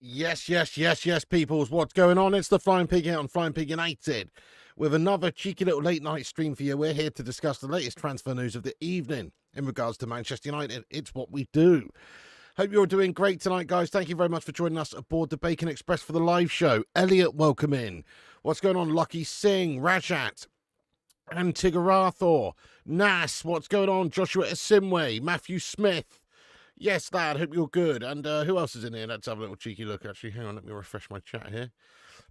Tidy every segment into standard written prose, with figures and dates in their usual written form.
Yes, peoples. What's going on? It's the Flying Pig here on Flying Pig United with another cheeky little late night stream for you. We're here to discuss the latest transfer news of the evening in regards to Manchester United. It's what we do. Hope you're doing great tonight, guys. Thank you very much for joining us aboard the Bacon Express for the live show. Elliot, welcome in. What's going on? Lucky Singh, Rajat, Antigarathor, Nas, what's going on? Joshua Asimwe, Matthew Smith. Yes, lad, hope you're good. And who else is in here? Let's have a little cheeky look, actually. Hang on, let me refresh my chat here.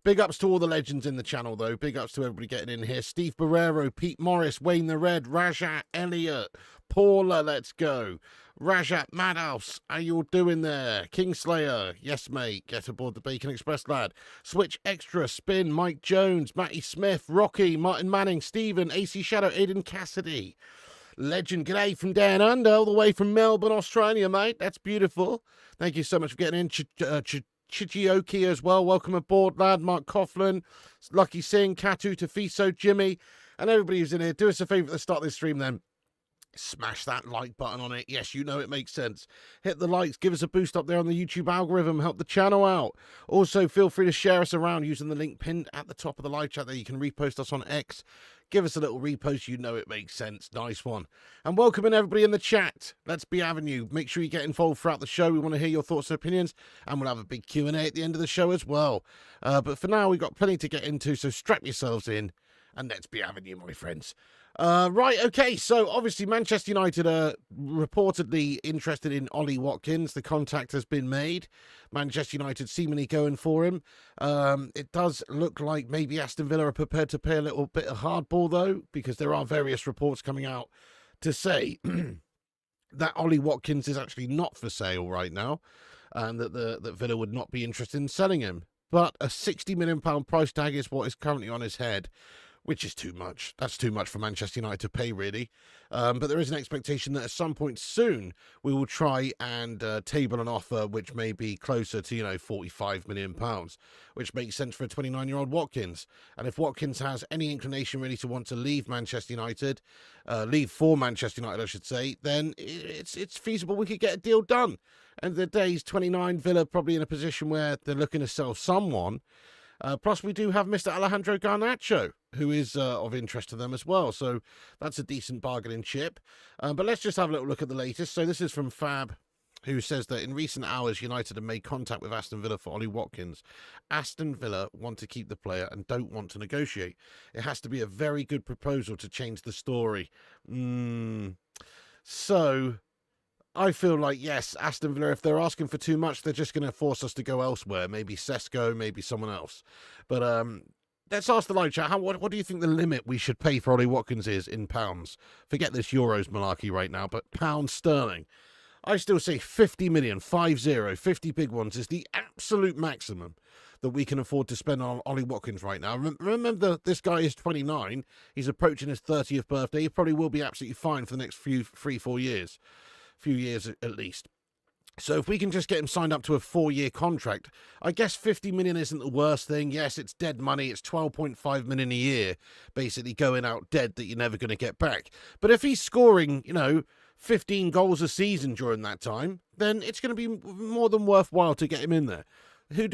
Big ups to all the legends in the channel, though. Big ups to everybody getting in here. Steve Barrero, Pete Morris, Wayne the Red, Rajat, Elliot, Paula, let's go. Rajat Madhouse, how you all doing there? Kingslayer, yes, mate. Get aboard the Bacon Express, lad. Switch Extra, Spin, Mike Jones, Matty Smith, Rocky, Martin Manning, Stephen, AC Shadow, Aidan Cassidy. Legend, g'day from down under, all the way from Melbourne, Australia, mate. That's beautiful. Thank you so much for getting in. Chichioki as well. Welcome aboard, lad. Mark Coughlin, Lucky Singh, Katu, Tafiso, Jimmy, and everybody who's in here. Do us a favour at the start of this stream then. Smash that like button on it. Yes, you know it makes sense. Hit the likes. Give us a boost up there on the YouTube algorithm. Help the channel out. Also, feel free to share us around using the link pinned at the top of the live chat there. You can repost us on X. Give us a little repost. You know it makes sense. Nice one. And welcoming everybody in the chat. Let's be Avenue. Make sure you get involved throughout the show. We want to hear your thoughts and opinions. And we'll have a big Q&A at the end of the show as well. But for now, we've got plenty to get into. So strap yourselves in. And let's be Avenue, my friends. Right, okay, so obviously Manchester United are reportedly interested in Ollie Watkins. The contact has been made. Manchester United seemingly going for him. It does look like maybe Aston Villa are prepared to play a little bit of hardball, though, because there are various reports coming out to say that Ollie Watkins is actually not for sale right now, and that Villa would not be interested in selling him. But a £60 million price tag is what is currently on his head, which is too much. That's too much for Manchester United to pay, really. But there is an expectation that at some point soon we will try and table an offer which may be closer to, £45 million, which makes sense for a 29-year-old Watkins. And if Watkins has any inclination really to want to leave Manchester United, leave for Manchester United, I should say, then it's feasible we could get a deal done. And the day he's 29, Villa probably in a position where they're looking to sell someone. Plus, we do have Mr. Alejandro Garnacho, who is of interest to them as well. So that's a decent bargaining chip. But let's just have a little look at the latest. So this is from Fab, who says that in recent hours, United have made contact with Aston Villa for Ollie Watkins. Aston Villa want to keep the player and don't want to negotiate. It has to be a very good proposal to change the story. So I feel like, yes, Aston Villa, if they're asking for too much, they're just going to force us to go elsewhere. Maybe Sesko, maybe someone else. But let's ask the live chat. What do you think the limit we should pay for Ollie Watkins is in pounds? Forget this Euros malarkey right now, but pounds sterling. I still say 50 million, 50 big ones is the absolute maximum that we can afford to spend on Ollie Watkins right now. Remember, this guy is 29. He's approaching his 30th birthday. He probably will be absolutely fine for the next 3-4 years. Few years at least. So if we can just get him signed up to a 4-year contract, I guess 50 million isn't the worst thing. Yes, it's dead money. It's 12.5 million a year, basically going out dead that you're never going to get back. But if he's scoring, 15 goals a season during that time, then it's going to be more than worthwhile to get him in there. What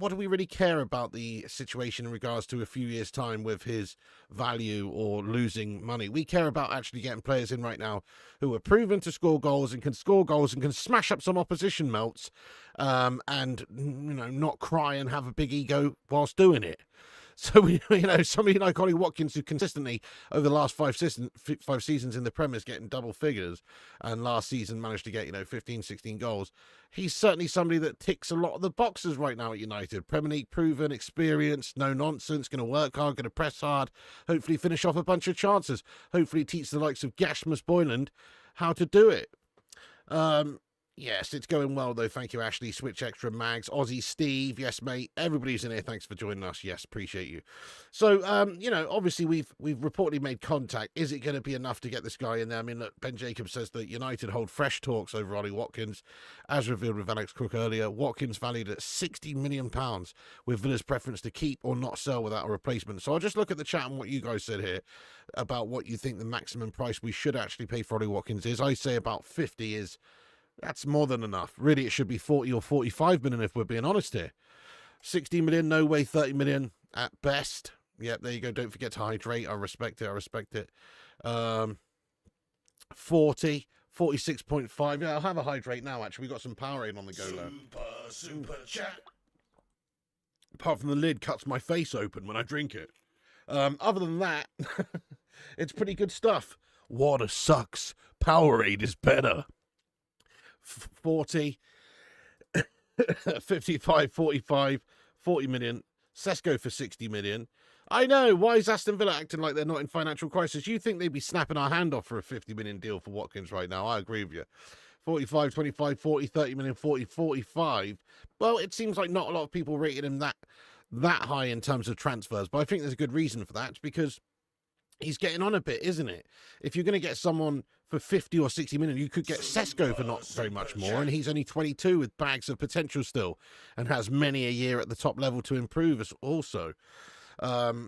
do we really care about the situation in regards to a few years' time with his value or losing money? We care about actually getting players in right now who are proven to score goals and can smash up some opposition melts, and not cry and have a big ego whilst doing it. So, somebody like Ollie Watkins, who consistently over the last 5 seasons in the Premier is getting double figures, and last season managed to get, 15, 16 goals. He's certainly somebody that ticks a lot of the boxes right now at United. Premier League proven, experience, no nonsense, going to work hard, going to press hard, hopefully finish off a bunch of chances. Hopefully teach the likes of Gashmas Boyland how to do it. Yes, it's going well, though. Thank you, Ashley. Switch Extra, Mags, Aussie, Steve. Yes, mate. Everybody's in here. Thanks for joining us. Yes, appreciate you. So, obviously we've reportedly made contact. Is it going to be enough to get this guy in there? I mean, look, Ben Jacobs says that United hold fresh talks over Ollie Watkins, as revealed with Alex Crook earlier. Watkins valued at £60 million, with Villa's preference to keep or not sell without a replacement. So I'll just look at the chat and what you guys said here about what you think the maximum price we should actually pay for Ollie Watkins is. I say about 50 is That's more than enough. Really, it should be 40 or 45 million if we're being honest here. 60 million, no way, 30 million at best. Yep, there you go. Don't forget to hydrate. I respect it. I respect it. 40, 46.5. Yeah, I'll have a hydrate now, actually. We've got some Powerade on the go there. Super chat. Apart from the lid cuts my face open when I drink it. Other than that, it's pretty good stuff. Water sucks. Powerade is better. 40, 55, 45, 40 million. Sesko for 60 million. I know. Why is Aston Villa acting like they're not in financial crisis? You think they'd be snapping our hand off for a 50 million deal for Watkins right now? I agree with you. 45, 25, 40, 30 million, 40, 45. Well, it seems like not a lot of people rated him that high in terms of transfers, but I think there's a good reason for that. It's because he's getting on a bit, isn't it? If you're going to get someone for 50 or 60 million, you could get Sesko for not very much more, and he's only 22 with bags of potential still and has many a year at the top level to improve us also.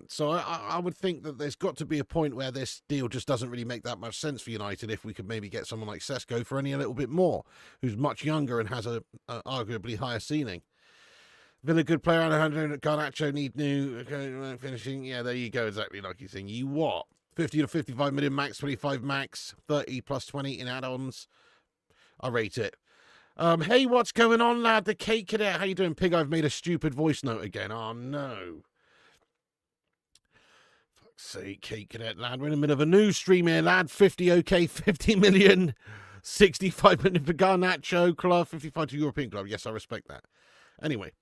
So I would think that there's got to be a point where this deal just doesn't really make that much sense for United if we could maybe get someone like Sesko for only a little bit more, who's much younger and has a arguably higher ceiling. Villa good player, Alejandro Garnacho need new finishing. Yeah, there you go, exactly like you're saying. You what? 50 to 55 million max, 25 max, 30 plus 20 in add-ons. I rate it. Hey, what's going on, lad? The Cake Cadet. How you doing, Pig? I've made a stupid voice note again. Oh, no. Say, Cake Cadet, lad. We're in the middle of a news stream here, lad. 50 okay, 50 million. 65 million for Garnacho club, 55 to European club. Yes, I respect that. Anyway.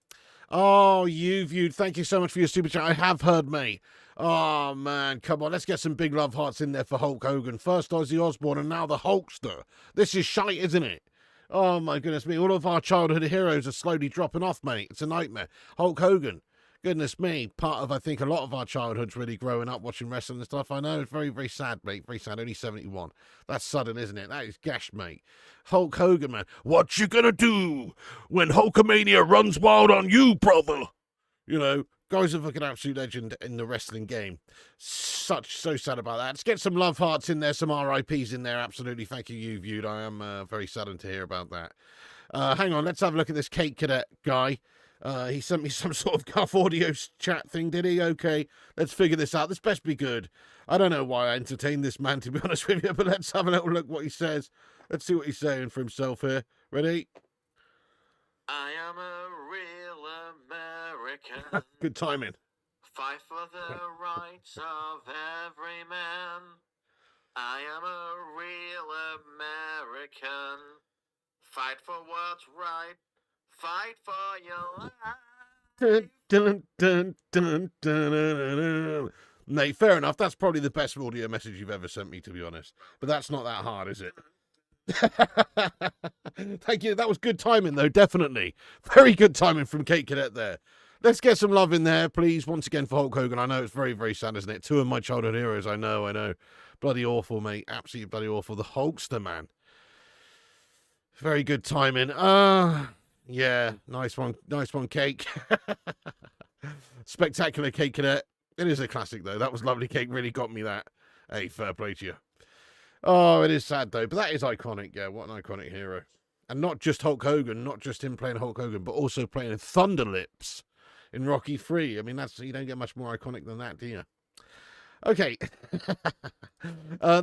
Oh, you viewed. Thank you so much for your super chat. I have heard, mate. Oh, man. Come on. Let's get some big love hearts in there for Hulk Hogan. First Ozzy Osbourne and now the Hulkster. This is shite, isn't it? Oh, my goodness me. All of our childhood heroes are slowly dropping off, mate. It's a nightmare. Hulk Hogan. Goodness me. Part of, I think, a lot of our childhoods really growing up watching wrestling and stuff. I know. It's very, very sad, mate. Very sad. Only 71. That's sudden, isn't it? That is gash, mate. Hulk Hogan, man. What you gonna do when Hulkamania runs wild on you, brother? You know, guy's a fucking absolute legend in the wrestling game. So sad about that. Let's get some love hearts in there, some RIPs in there. Absolutely. Thank you, you viewed. I am very saddened to hear about that. Hang on. Let's have a look at this Cake Cadet guy. He sent me some sort of Cuff Audio chat thing, did he? Okay, let's figure this out. This best be good. I don't know why I entertained this man, to be honest with you, but let's have a little look what he says. Let's see what he's saying for himself here. Ready? I am a real American. Good timing. Fight for the rights of every man. I am a real American. Fight for what's right. Fight for your life. Dun, dun, dun, dun, dun, dun, dun. Mate, fair enough. That's probably the best audio message you've ever sent me, to be honest. But that's not that hard, is it? Thank you. That was good timing, though, definitely. Very good timing from Cake Cadet there. Let's get some love in there, please, once again for Hulk Hogan. I know it's very, very sad, isn't it? Two of my childhood heroes, I know. Bloody awful, mate. Absolutely bloody awful. The Hulkster, man. Very good timing. Yeah, nice one, Cake. Spectacular Cake Cadet. It is a classic, though. That was lovely, Cake. Really got me that. Hey, fair play to you. Oh, it is sad, though. But that is iconic. Yeah, what an iconic hero. And not just Hulk Hogan, not just him playing Hulk Hogan, but also playing Thunderlips in Rocky 3. I mean, you don't get much more iconic than that, do you? Okay.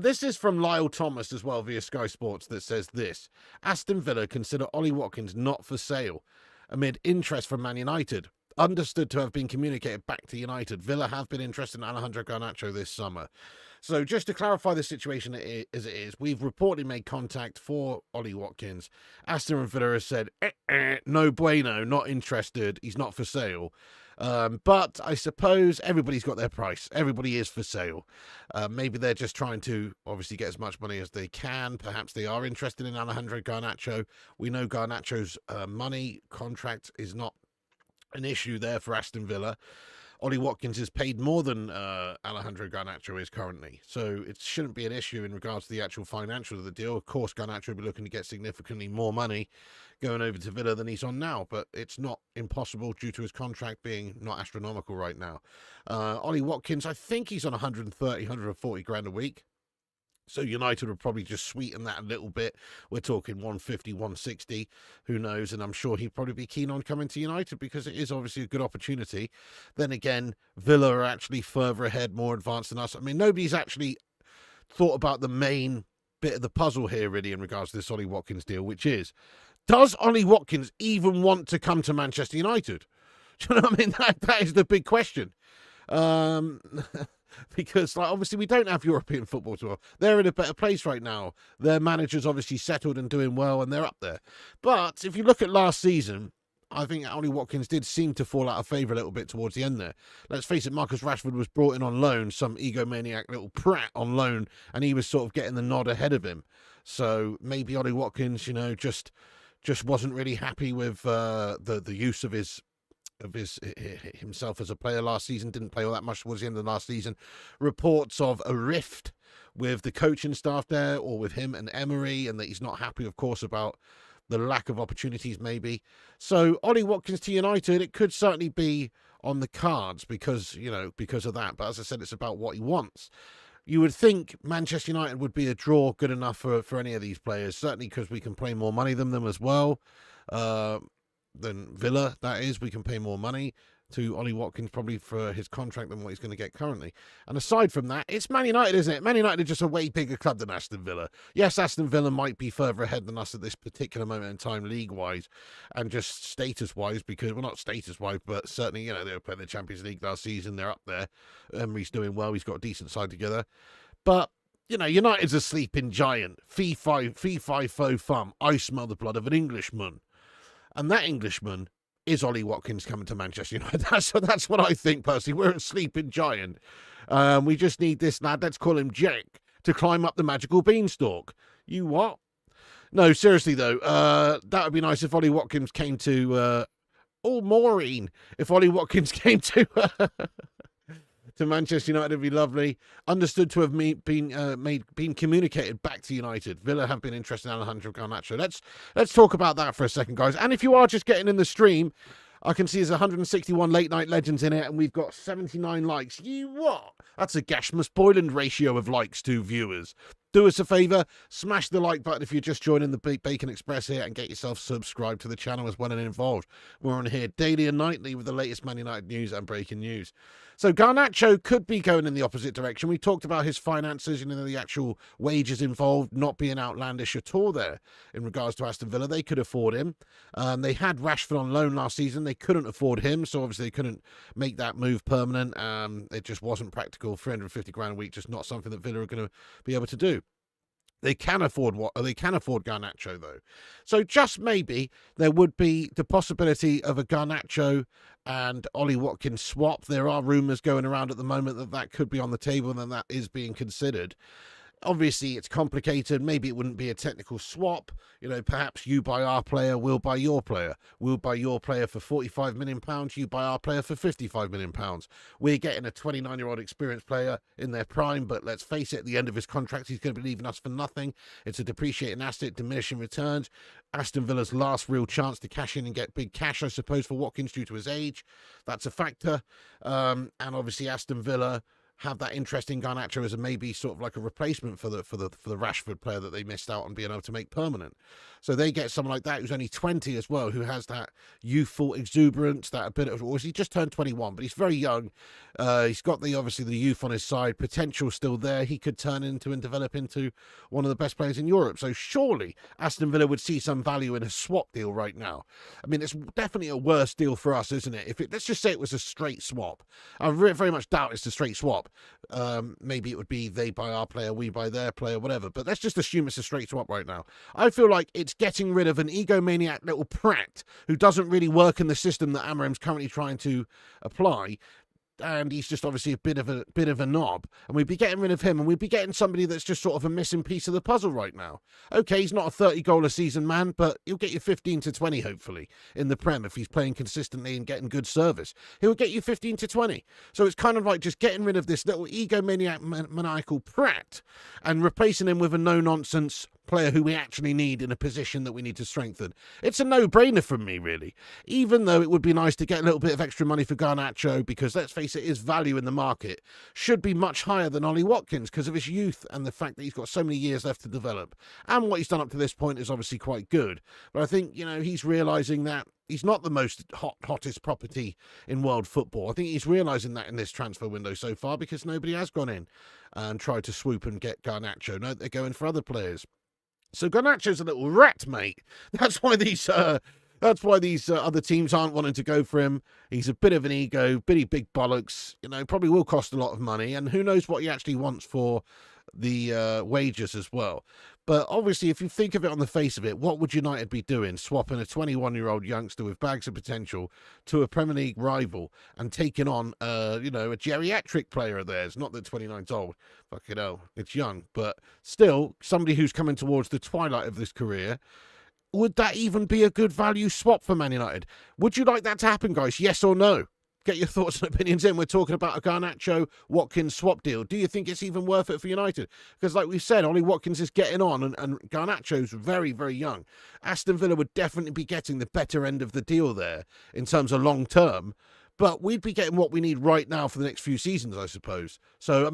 This is from Lyle Thomas as well via Sky Sports that says this. Aston Villa consider Ollie Watkins not for sale amid interest from Man United. Understood to have been communicated back to United. Villa have been interested in Alejandro Garnacho this summer. So just to clarify the situation as it is, we've reportedly made contact for Ollie Watkins. Aston Villa has said, no bueno, not interested. He's not for sale. But I suppose everybody's got their price. Everybody is for sale. Maybe they're just trying to obviously get as much money as they can. Perhaps they are interested in Alejandro Garnacho. We know Garnacho's money contract is not an issue there for Aston Villa. Ollie Watkins is paid more than Alejandro Garnacho is currently. So it shouldn't be an issue in regards to the actual financials of the deal. Of course, Garnacho will be looking to get significantly more money going over to Villa than he's on now. But it's not impossible due to his contract being not astronomical right now. Ollie Watkins, I think he's on 130, 140 grand a week. So United would probably just sweeten that a little bit. We're talking 150, 160, who knows? And I'm sure he'd probably be keen on coming to United because it is obviously a good opportunity. Then again, Villa are actually further ahead, more advanced than us. I mean, nobody's actually thought about the main bit of the puzzle here, really, in regards to this Ollie Watkins deal, which is, does Ollie Watkins even want to come to Manchester United? Do you know what I mean? That is the big question. Because obviously we don't have European football tour. They're in a better place right now. Their manager's obviously settled and doing well, and they're up there. But if you look at last season, I think Ollie Watkins did seem to fall out of favour a little bit towards the end there. Let's face it, Marcus Rashford was brought in on loan, some egomaniac little prat on loan, and he was sort of getting the nod ahead of him. So maybe Ollie Watkins, just wasn't really happy with the use of himself as a player last season. Didn't play all that much towards the end of the last season. Reports of a rift with the coaching staff there, or with him and Emery, and that he's not happy, of course, about the lack of opportunities maybe. So Ollie Watkins to United, it could certainly be on the cards because of that. But as I said, it's about what he wants. You would think Manchester United would be a draw good enough for any of these players, certainly because we can pay more money than them as well. Than Villa, that is. We can pay more money to Ollie Watkins probably for his contract than what he's going to get currently. And aside from that, it's Man United, isn't it? Man United are just a way bigger club than Aston Villa. Yes, Aston Villa might be further ahead than us at this particular moment in time, league-wise, and just status-wise, because, well, not status-wise, but certainly, they were playing the Champions League last season. They're up there. Emery's doing well. He's got a decent side together. But United's a sleeping giant. Fee fi fo fum. I smell the blood of an Englishman. And that Englishman is Ollie Watkins coming to Manchester United. That's what I think, personally. We're a sleeping giant. We just need this lad, let's call him Jack, to climb up the magical beanstalk. You what? No, seriously, though, that would be nice if Ollie Watkins came to... Maureen. If Ollie Watkins came to... to Manchester United, would be lovely. Understood to have been communicated back to United. Villa have been interested in Alejandro Garnacho. Let's talk about that for a second, guys. And if you are just getting in the stream, I can see there's 161 late night legends in it, and we've got 79 likes. You what? That's a Gashmus Boyland ratio of likes to viewers. Do us a favour, smash the like button if you're just joining the Bacon Express here, and get yourself subscribed to the channel as well and involved. We're on here daily and nightly with the latest Man United news and breaking news. So Garnacho could be going in the opposite direction. We talked about his finances, the actual wages involved not being outlandish at all there in regards to Aston Villa. They could afford him. They had Rashford on loan last season. They couldn't afford him, so obviously they couldn't make that move permanent. It just wasn't practical. 350 grand a week, just not something that Villa are going to be able to do. They can afford Garnacho, though. So just maybe there would be the possibility of a Garnacho and Ollie Watkins swap. There are rumours going around at the moment that could be on the table, and that is being considered. Obviously, it's complicated. Maybe it wouldn't be a technical swap. Perhaps you buy our player, we'll buy your player. We'll buy your player for £45 million. You buy our player for £55 million. We're getting a 29-year-old experienced player in their prime, but let's face it, at the end of his contract, he's going to be leaving us for nothing. It's a depreciating asset, diminishing returns. Aston Villa's last real chance to cash in and get big cash, I suppose, for Watkins due to his age. That's a factor. And obviously, Aston Villa have that interest in Garnacho as maybe sort of like a replacement for the Rashford player that they missed out on being able to make permanent. So they get someone like that who's only 20 as well, who has that youthful exuberance, that a bit of, or he just turned 21, but he's very young. He's got obviously the youth on his side, potential still there. He could turn into and develop into one of the best players in Europe. So surely Aston Villa would see some value in a swap deal right now. I mean, it's definitely a worse deal for us, isn't it? Let's just say it was a straight swap. I very much doubt it's a straight swap. Maybe it would be they buy our player, we buy their player, whatever. But let's just assume it's a straight swap right now. I feel like it's getting rid of an egomaniac little prat who doesn't really work in the system that Amorim's currently trying to apply. And he's just obviously a bit of a knob, and we'd be getting rid of him, and we'd be getting somebody that's just sort of a missing piece of the puzzle right now. Okay, he's not a 30-goal a season man, but he'll get you 15 to 20 hopefully in the Prem if he's playing consistently and getting good service. He'll get you 15 to 20. So it's kind of like just getting rid of this little egomaniac maniacal prat and replacing him with a no-nonsense player who we actually need in a position that we need to strengthen. It's a no-brainer from me, really. Even though it would be nice to get a little bit of extra money for Garnacho, because let's face it, his value in the market should be much higher than Ollie Watkins because of his youth and the fact that he's got so many years left to develop. And what he's done up to this point is obviously quite good. But I think, he's realising that he's not the most hottest property in world football. I think he's realising that in this transfer window so far because nobody has gone in and tried to swoop and get Garnacho. No, they're going for other players. So Garnacho's a little rat, mate. That's why these other teams aren't wanting to go for him. He's a bit of an ego, big bollocks. Probably will cost a lot of money, and who knows what he actually wants for the wages as well. But obviously, if you think of it on the face of it, what would United be doing? Swapping a 21-year-old youngster with bags of potential to a Premier League rival and taking on, a geriatric player of theirs. Not that 29's old. Fucking hell, it's young. But still, somebody who's coming towards the twilight of this career. Would that even be a good value swap for Man United? Would you like that to happen, guys? Yes or no? Get your thoughts and opinions in. We're talking about a Garnacho-Watkins swap deal. Do you think it's even worth it for United? Because like we've said, Ollie Watkins is getting on and Garnacho's very, very young. Aston Villa would definitely be getting the better end of the deal there in terms of long term. But we'd be getting what we need right now for the next few seasons, I suppose. So,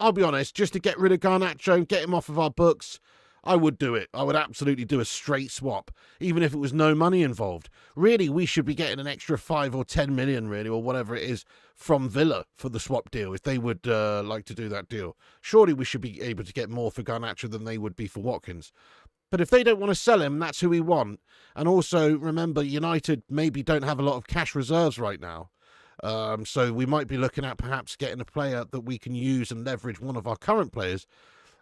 I'll be honest, just to get rid of Garnacho and get him off of our books, I would do it. I would absolutely do a straight swap, even if it was no money involved. Really, we should be getting an extra 5 or 10 million, really, or whatever it is, from Villa for the swap deal, if they would like to do that deal. Surely we should be able to get more for Garnacho than they would be for Watkins. But if they don't want to sell him, that's who we want. And also, remember, United maybe don't have a lot of cash reserves right now. So we might be looking at perhaps getting a player that we can use and leverage one of our current players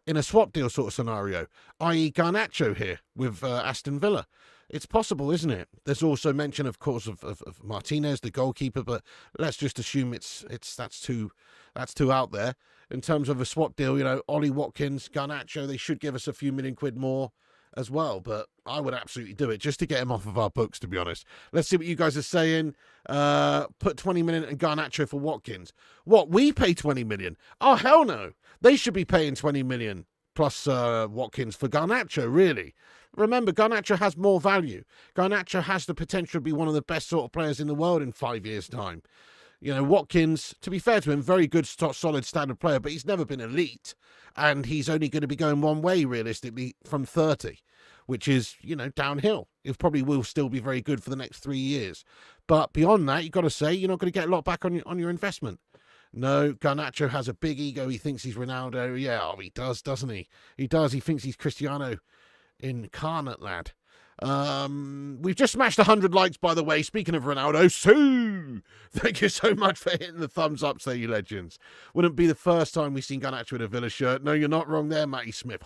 in a swap deal sort of scenario, i.e. Garnacho here with Aston Villa. It's possible, isn't it? There's also mention, of course, of Martinez, the goalkeeper, but let's just assume that's too out there. In terms of a swap deal, Ollie Watkins, Garnacho, they should give us a few million quid more as well, but I would absolutely do it just to get him off of our books, to be honest. Let's see what you guys are saying. Put 20 million in Garnacho for Watkins. What, we pay 20 million? Oh, hell no. They should be paying 20 million plus Watkins for Garnacho, really. Remember, Garnacho has more value. Garnacho has the potential to be one of the best sort of players in the world in 5 years' time. Watkins, to be fair to him, very good, solid standard player, but he's never been elite. And he's only going to be going one way, realistically, from 30, which is, downhill. It probably will still be very good for the next 3 years. But beyond that, you've got to say, you're not going to get a lot back on your investment. No, Garnacho has a big ego. He thinks he's Ronaldo. Yeah, he does, doesn't he? He does. He thinks he's Cristiano incarnate, lad. We've just smashed 100 likes, by the way. Speaking of Ronaldo, Sue! Thank you so much for hitting the thumbs up, say you legends. Wouldn't be the first time we've seen Garnacho in a Villa shirt. No, you're not wrong there, Matty Smith.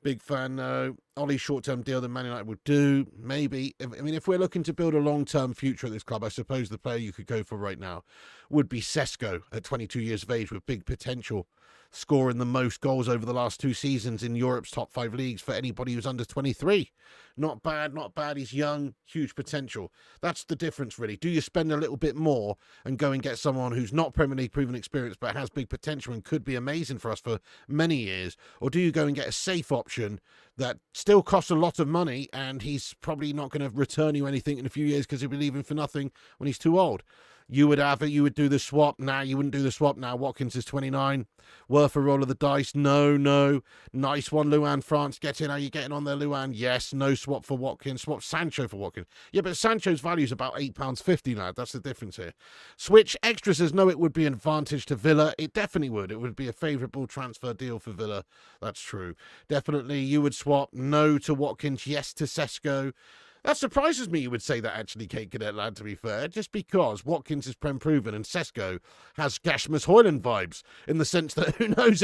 Big fan, no. Ollie short-term deal that Man United would do, maybe. If we're looking to build a long-term future at this club, I suppose the player you could go for right now would be Sesko at 22 years of age with big potential, scoring the most goals over the last 2 seasons in Europe's top 5 leagues for anybody who's under 23. Not bad, not bad. He's young, huge potential. That's the difference, really. Do you spend a little bit more and go and get someone who's not Premier League proven experience but has big potential and could be amazing for us for many years? Or do you go and get a safe option that still costs a lot of money and he's probably not going to return you anything in a few years because he'll be leaving for nothing when he's too old? You would have it. You would do the swap. Nah, you wouldn't do the swap now. Watkins is 29. Worth a roll of the dice. No. Nice one, Luan France. Get in. How you getting on there, Luan? Yes. No swap for Watkins. Swap Sancho for Watkins. Yeah, but Sancho's value is about £8.50, lad. That's the difference here. Switch Extra says, no, it would be an advantage to Villa. It definitely would. It would be a favourable transfer deal for Villa. That's true. Definitely, you would swap no to Watkins, yes to Sesko. That surprises me you would say that, actually, Kate Cadet lad, to be fair, just because Watkins is Prem proven and Sesko has Gashmas Hoyland vibes in the sense that, who knows,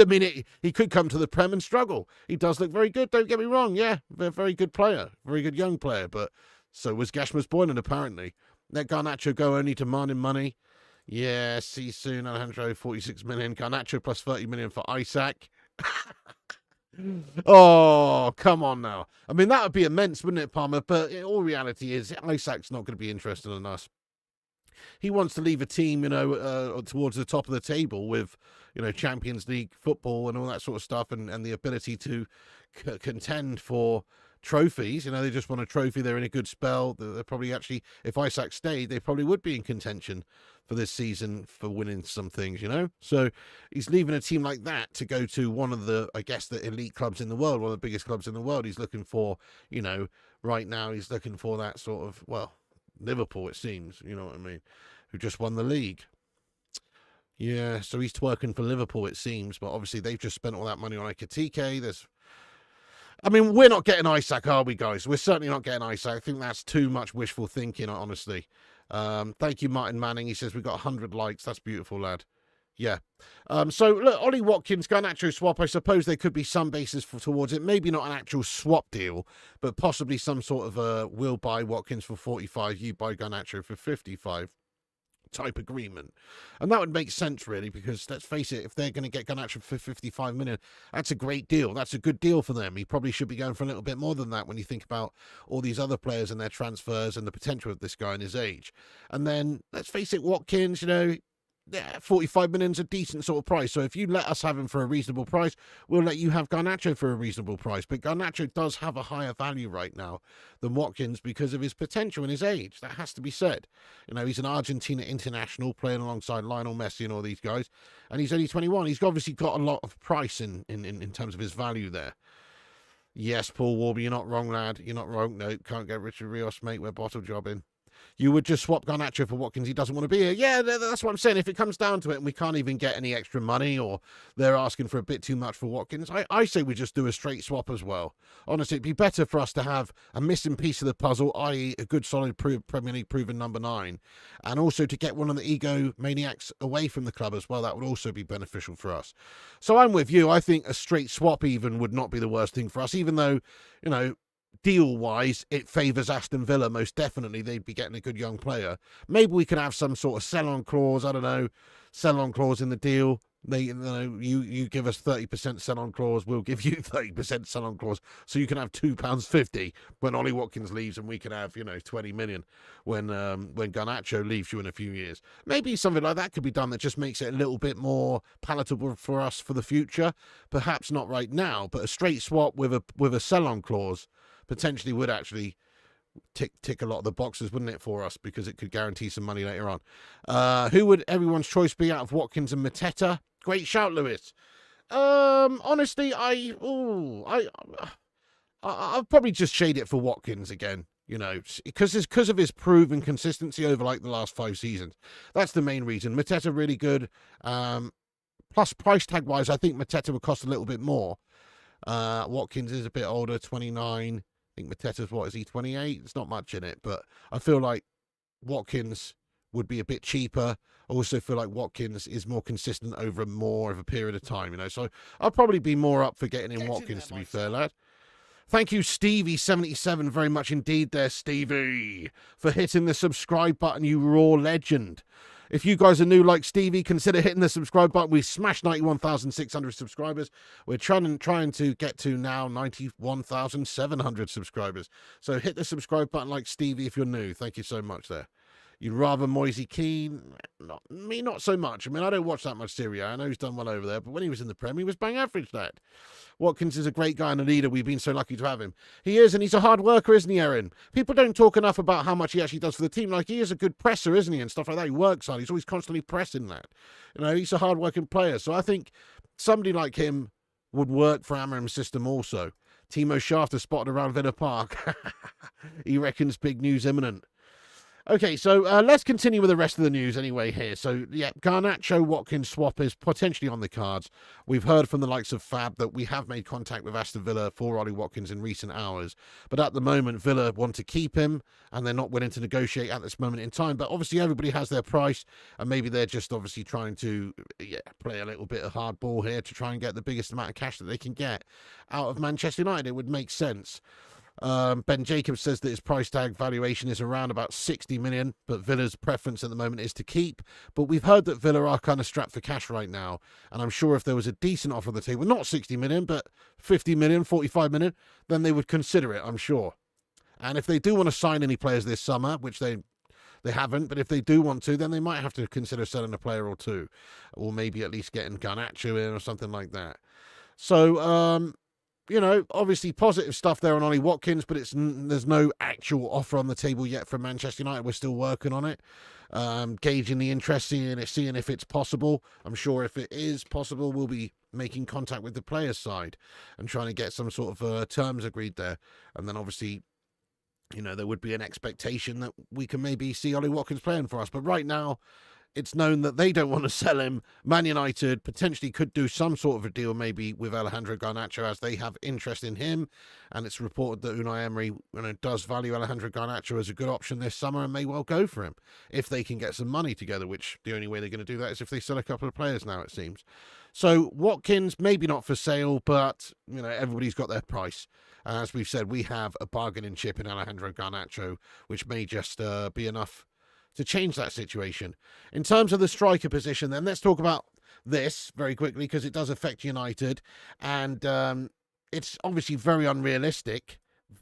he could come to the Prem and struggle. He does look very good, don't get me wrong, yeah, very good player, very good young player, but so was Gashmas Boylan, apparently. Let Garnacho go, only demanding money. Yeah, see you soon, Alejandro, 46 million. Garnacho plus 30 million for Isak. Oh, come on now. That would be immense, wouldn't it, Palmer? But all reality is, Isak's not going to be interested in us. He wants to leave a team, towards the top of the table with, Champions League football and all that sort of stuff and the ability to contend for trophies. You know, they just want a trophy. They're in a good spell. They're probably actually, if Isak stayed, they probably would be in contention for this season for winning some things, you know? So he's leaving a team like that to go to one of the, I guess, the elite clubs in the world, one of the biggest clubs in the world. He's looking for, you know, right now he's looking for that sort of, well, Liverpool, it seems, you know what I mean, who just won the league. Yeah, so he's twerking for Liverpool, it seems, but obviously they've just spent all that money on Ekitike. We're not getting Isak, are we, guys? We're certainly not getting Isak. I think that's too much wishful thinking, honestly. Thank you, Martin Manning. He says we've got 100 likes. That's beautiful, lad. Yeah. So, look, Ollie Watkins, Garnacho swap. I suppose there could be some basis towards it. Maybe not an actual swap deal, but possibly some sort of a we'll buy Watkins for 45, you buy Garnacho for 55 type agreement. And that would make sense, really, because let's face it, if they're going to get Garnacho for 55 million, that's a great deal. That's a good deal for them. He probably should be going for a little bit more than that when you think about all these other players and their transfers and the potential of this guy and his age. And then, let's face it, Watkins, you know, yeah, 45 million's a decent sort of price. So if you let us have him for a reasonable price, we'll let you have Garnacho for a reasonable price. But Garnacho does have a higher value right now than Watkins because of his potential and his age. That has to be said. You know, he's an Argentina international playing alongside Lionel Messi and all these guys. And he's only 21. He's obviously got a lot of price in terms of his value there. Yes, Paul Warby, you're not wrong, lad. You're not wrong. No, can't get Richard Rios, mate. We're bottle jobbing. You would just swap Garnacho for Watkins. He doesn't want to be here. Yeah, that's what I'm saying. If it comes down to it and we can't even get any extra money or they're asking for a bit too much for Watkins, I say we just do a straight swap as well. Honestly, it'd be better for us to have a missing piece of the puzzle, i.e. a good, solid Premier League proven number 9, and also to get one of the ego maniacs away from the club as well. That would also be beneficial for us. So I'm with you. I think a straight swap even would not be the worst thing for us, even though, you know, deal-wise, it favours Aston Villa most definitely. They'd be getting a good young player. Maybe we could have some sort of sell-on clause. I don't know, sell-on clause in the deal. You give us 30% sell-on clause, we'll give you 30% sell-on clause, so you can have £2.50 when Ollie Watkins leaves, and we can have 20 million when Garnacho leaves you in a few years. Maybe something like that could be done that just makes it a little bit more palatable for us for the future. Perhaps not right now, but a straight swap with a sell-on clause potentially would actually tick a lot of the boxes, wouldn't it, for us, because it could guarantee some money later on. Who would everyone's choice be out of Watkins and Mateta? Great shout, Lewis. Honestly, I'll probably just shade it for Watkins again, because of his proven consistency over like the last 5 seasons. That's the main reason. Mateta really good. Plus price tag wise, I think Mateta would cost a little bit more. Watkins is a bit older, 29. I think Mateta's, what is he, 28? It's not much in it, but I feel like Watkins would be a bit cheaper. I also feel like Watkins is more consistent over more of a period of time, so I'll probably be more up for getting in Watkins, to be fair, lad. Thank you, Stevie77, very much indeed there, Stevie, for hitting the subscribe button, you raw legend. If you guys are new like Stevie, consider hitting the subscribe button. We smashed 91,600 subscribers. We're trying to get to now 91,700 subscribers. So hit the subscribe button like Stevie if you're new. Thank you so much there. You'd rather Moisey Keane? Not so much. I don't watch that much Serie A. I know he's done well over there, but when he was in the Prem, he was bang average, lad. Watkins is a great guy and a leader. We've been so lucky to have him. He is, and he's a hard worker, isn't he, Erin? People don't talk enough about how much he actually does for the team. Like, he is a good presser, isn't he, and stuff like that. He works hard. He's always constantly pressing that. He's a hard-working player. So I think somebody like him would work for Amarim's system also. Timo Shafter spotted around Villa Park. He reckons big news imminent. Okay, so let's continue with the rest of the news anyway here. So, yeah, Garnacho-Watkins swap is potentially on the cards. We've heard from the likes of Fab that we have made contact with Aston Villa for Ollie Watkins in recent hours. But at the moment, Villa want to keep him, and they're not willing to negotiate at this moment in time. But obviously, everybody has their price, and maybe they're just obviously trying to play a little bit of hardball here to try and get the biggest amount of cash that they can get out of Manchester United. It would make sense. Ben Jacobs says that his price tag valuation is around about 60 million, but Villa's preference at the moment is to keep. But we've heard that Villa are kind of strapped for cash right now, and I'm sure if there was a decent offer on the table, not 60 million, but 50 million, 45 million, then they would consider it, I'm sure. And if they do want to sign any players this summer, which they haven't, but if they do want to, then they might have to consider selling a player or two, or maybe at least getting Garnacho in or something like that. So, obviously positive stuff there on Ollie Watkins, but there's no actual offer on the table yet from Manchester United. We're still working on it, gauging the interest, seeing if it's possible. I'm sure if it is possible, we'll be making contact with the players' side and trying to get some sort of terms agreed there. And then obviously, there would be an expectation that we can maybe see Ollie Watkins playing for us. But right now, it's known that they don't want to sell him. Man United potentially could do some sort of a deal maybe with Alejandro Garnacho, as they have interest in him. And it's reported that Unai Emery does value Alejandro Garnacho as a good option this summer and may well go for him if they can get some money together, which the only way they're going to do that is if they sell a couple of players now, it seems. So Watkins, maybe not for sale, but, everybody's got their price. And as we've said, we have a bargaining chip in Alejandro Garnacho, which may just be enough to change that situation. In terms of the striker position, then, let's talk about this very quickly because it does affect United. And it's obviously very unrealistic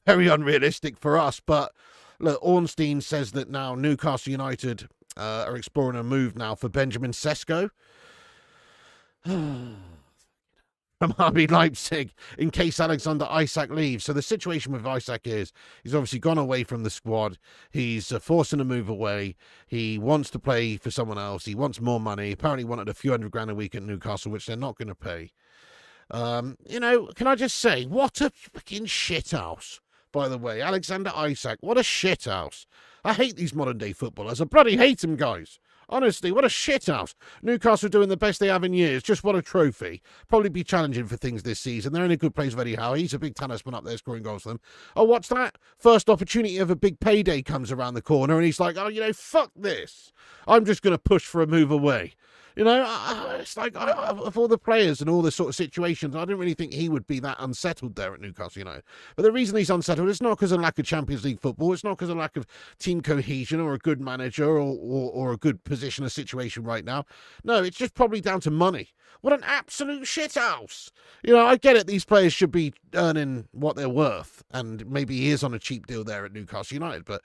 for us. But look, Ornstein says that now Newcastle United are exploring a move now for Benjamin Sesko from RB Leipzig in case Alexander Isak leaves. So the situation with Isak is he's obviously gone away from the squad. He's forcing a move away. He wants to play for someone else. He wants more money. Apparently wanted a few $100,000 a week at Newcastle, which they're not going to pay. Can I just say, what a fucking shithouse, by the way. Alexander Isak, what a shithouse. I hate these modern day footballers. I bloody hate them, guys. Honestly, what a shithouse. Newcastle doing the best they have in years. Just won a trophy. Probably be challenging for things this season. They're in a good place with Eddie Howe. He's a big talisman up there scoring goals for them. Oh, what's that? First opportunity of a big payday comes around the corner and he's like, fuck this. I'm just going to push for a move away. It's like, of all the players and all the sort of situations, I didn't really think he would be that unsettled there at Newcastle United. But the reason he's unsettled is not because of lack of Champions League football. It's not because of lack of team cohesion or a good manager or a good position or situation right now. No, it's just probably down to money. What an absolute shithouse. I get it. These players should be earning what they're worth. And maybe he is on a cheap deal there at Newcastle United. But,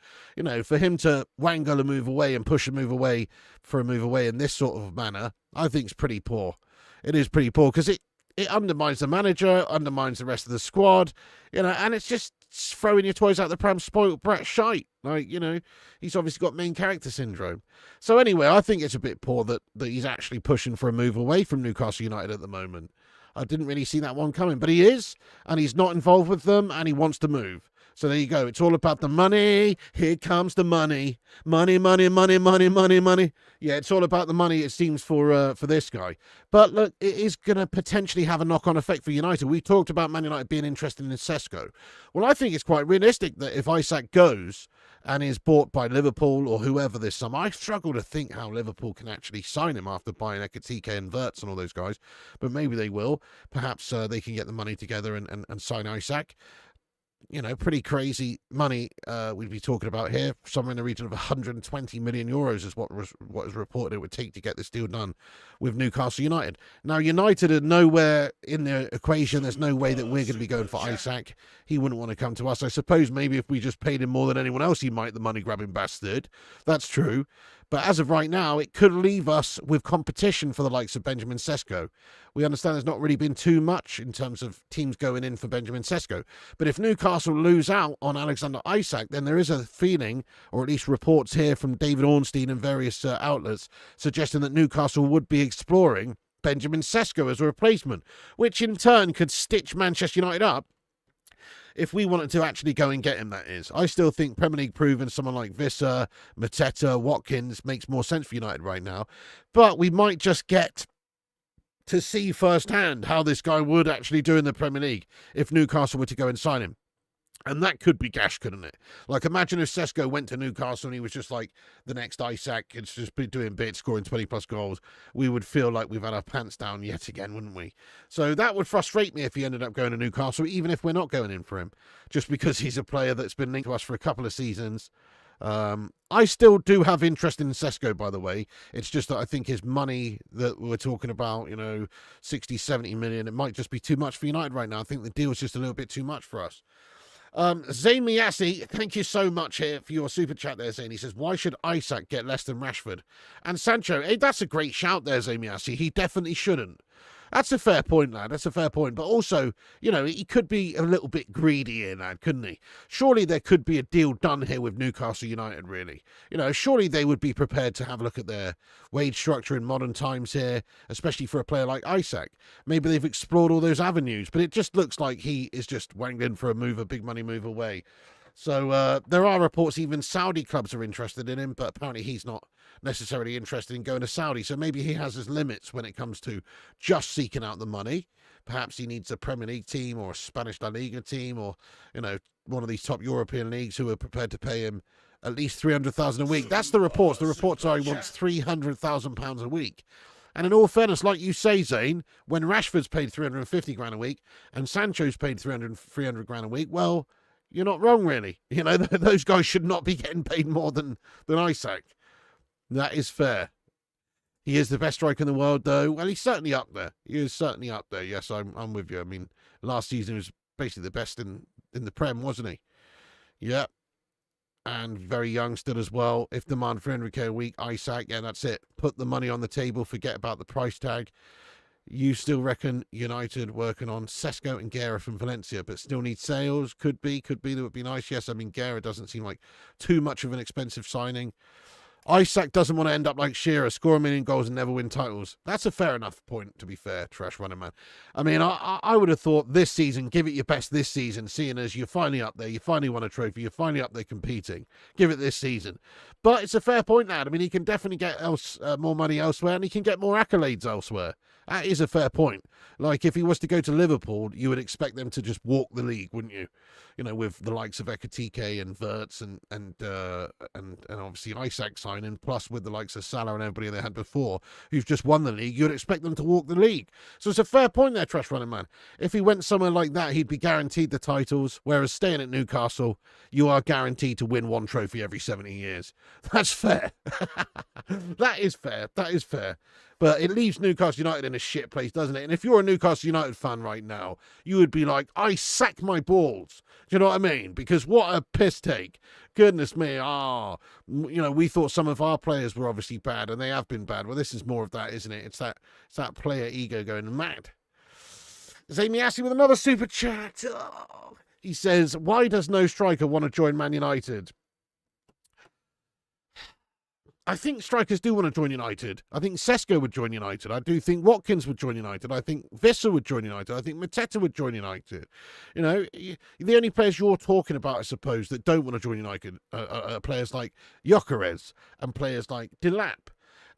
for him to wangle a move away and push a move away for a move away in this sort of manner, I think it's pretty poor. It is pretty poor because it undermines the manager, undermines the rest of the squad, and it's just throwing your toys out the pram, spoiled brat shite. He's obviously got main character syndrome. So anyway, I think it's a bit poor that he's actually pushing for a move away from Newcastle United at the moment. I didn't really see that one coming, but he is, and he's not involved with them, and he wants to move. So there you go. It's all about the money. Here comes the money. Money, money, money, money, money, money. Yeah, it's all about the money, it seems, for this guy. But look, it is going to potentially have a knock-on effect for United. We talked about Man United being interested in Sesko. Well, I think it's quite realistic that if Isak goes and is bought by Liverpool or whoever this summer, I struggle to think how Liverpool can actually sign him after buying Ekitike and Wirtz and all those guys. But maybe they will. Perhaps they can get the money together and sign Isak. Pretty crazy money we'd be talking about here. Somewhere in the region of 120 million euros is what is reported it would take to get this deal done with Newcastle United. Now, United are nowhere in the equation. There's no way that we're going to be going for Isak. He wouldn't want to come to us. I suppose maybe if we just paid him more than anyone else, he might, the money-grabbing bastard. That's true. But as of right now, it could leave us with competition for the likes of Benjamin Sesko. We understand there's not really been too much in terms of teams going in for Benjamin Sesko. But if Newcastle lose out on Alexander Isak, then there is a feeling, or at least reports here from David Ornstein and various outlets, suggesting that Newcastle would be exploring Benjamin Sesko as a replacement, which in turn could stitch Manchester United up. If we wanted to actually go and get him, that is. I still think Premier League proven someone like Visser, Mateta, Watkins makes more sense for United right now. But we might just get to see firsthand how this guy would actually do in the Premier League if Newcastle were to go and sign him. And that could be gash, couldn't it? Like, imagine if Sesko went to Newcastle and he was just like the next Isak. It's just been doing bits, scoring 20-plus goals. We would feel like we've had our pants down yet again, wouldn't we? So that would frustrate me if he ended up going to Newcastle, even if we're not going in for him, just because he's a player that's been linked to us for a couple of seasons. I still do have interest in Sesko, by the way. It's just that I think his money that we're talking about, 60, 70 million, it might just be too much for United right now. I think the deal is just a little bit too much for us. Zayn Miyasi, thank you so much here for your super chat there, Zayn. He says, why should Isak get less than Rashford? And Sancho, hey, that's a great shout there, Zayn Miyasi. He definitely shouldn't. That's a fair point, lad. That's a fair point. But also, you know, he could be a little bit greedy here, lad, couldn't he? Surely there could be a deal done here with Newcastle United, really. You know, surely they would be prepared to have a look at their wage structure in modern times here, especially for a player like Isak. Maybe they've explored all those avenues, but it just looks like he is just wangling for a big money move away. So there are reports even Saudi clubs are interested in him, but apparently he's not necessarily interested in going to Saudi. So maybe he has his limits when it comes to just seeking out the money. Perhaps he needs a Premier League team or a Spanish La Liga team or, you know, one of these top European leagues who are prepared to pay him at least $300,000 a week. That's the reports. The reports are he wants £300,000 a week. And in all fairness, like you say, Zane, when Rashford's paid $350,000 a week and Sancho's paid $300,000 a week, well, you're not wrong, really. You know, those guys should not be getting paid more than Isak. That is fair. He is the best striker in the world, though. Well, he's certainly up there. He is certainly up there. Yes, I'm with you. I mean, last season was basically the best in the Prem, wasn't he? Yeah. And very young still as well. If demand $300K a week, Isak, yeah, that's it. Put the money on the table. Forget about the price tag. You still reckon United working on Sesko and Guerra from Valencia, but still need sales? Could be. That would be nice. Yes, I mean, Guerra doesn't seem like too much of an expensive signing. Isak doesn't want to end up like Shearer, score a million goals and never win titles. That's a fair enough point, to be fair, Trash Running Man. I mean, I would have thought this season, give it your best this season, seeing as you're finally up there, you finally won a trophy, you're finally up there competing. Give it this season. But it's a fair point, lad. I mean, he can definitely get more money elsewhere and he can get more accolades elsewhere. That is a fair point. Like, if he was to go to Liverpool, you would expect them to just walk the league, wouldn't you? You know, with the likes of Ekitike and Wirtz and obviously Isak signing, plus with the likes of Salah and everybody they had before, who've just won the league, you'd expect them to walk the league. So it's a fair point there, Trash Running Man. If he went somewhere like that, he'd be guaranteed the titles, whereas staying at Newcastle, you are guaranteed to win one trophy every 70 years. That's fair. That is fair. That is fair. But it leaves Newcastle United in a shit place, doesn't it? And if you're a Newcastle United fan right now, you would be like, I sack my balls. Do you know what I mean? Because what a piss take. Goodness me. You know, we thought some of our players were obviously bad, and they have been bad. Well, this is more of that, isn't it? It's that player ego going mad. Zamy Assey with another super chat. Oh. He says, why does no striker want to join Man United? I think strikers do want to join United. I think Sesko would join United. I do think Watkins would join United. I think Visser would join United. I think Mateta would join United. You know, the only players you're talking about, I suppose, that don't want to join United are players like Gyökeres and players like Delap.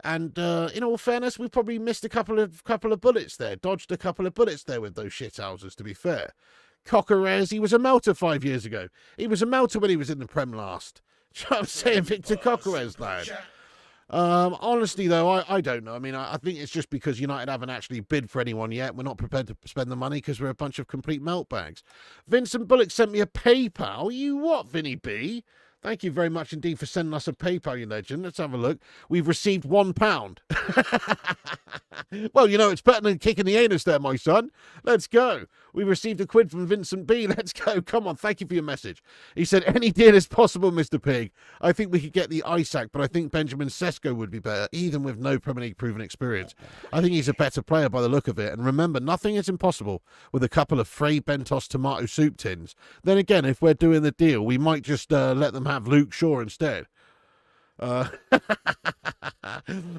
And in all fairness, we probably missed a couple of bullets there, dodged a couple of bullets there with those shithouses, to be fair. Coquerez, he was a melter 5 years ago. He was a melter when he was in the Prem last. I'm saying Victor Coquerez, lad. Honestly, though, I don't know. I mean, I think it's just because United haven't actually bid for anyone yet. We're not prepared to spend the money because we're a bunch of complete meltbags. Vincent Bullock sent me a PayPal. You what, Vinny B? Thank you very much indeed for sending us a PayPal, you legend. Let's have a look. We've received £1. Well, you know, it's better than kicking the anus there, my son. Let's go. We received a quid from Vincent B. Let's go. Come on, thank you for your message. He said, any deal is possible, Mr. Pig. I think we could get the Isak, but I think Benjamin Sesko would be better, even with no Premier League proven experience. I think he's a better player by the look of it. And remember, nothing is impossible with a couple of Frey Bentos tomato soup tins. Then again, if we're doing the deal, we might just let them have Luke Shaw instead.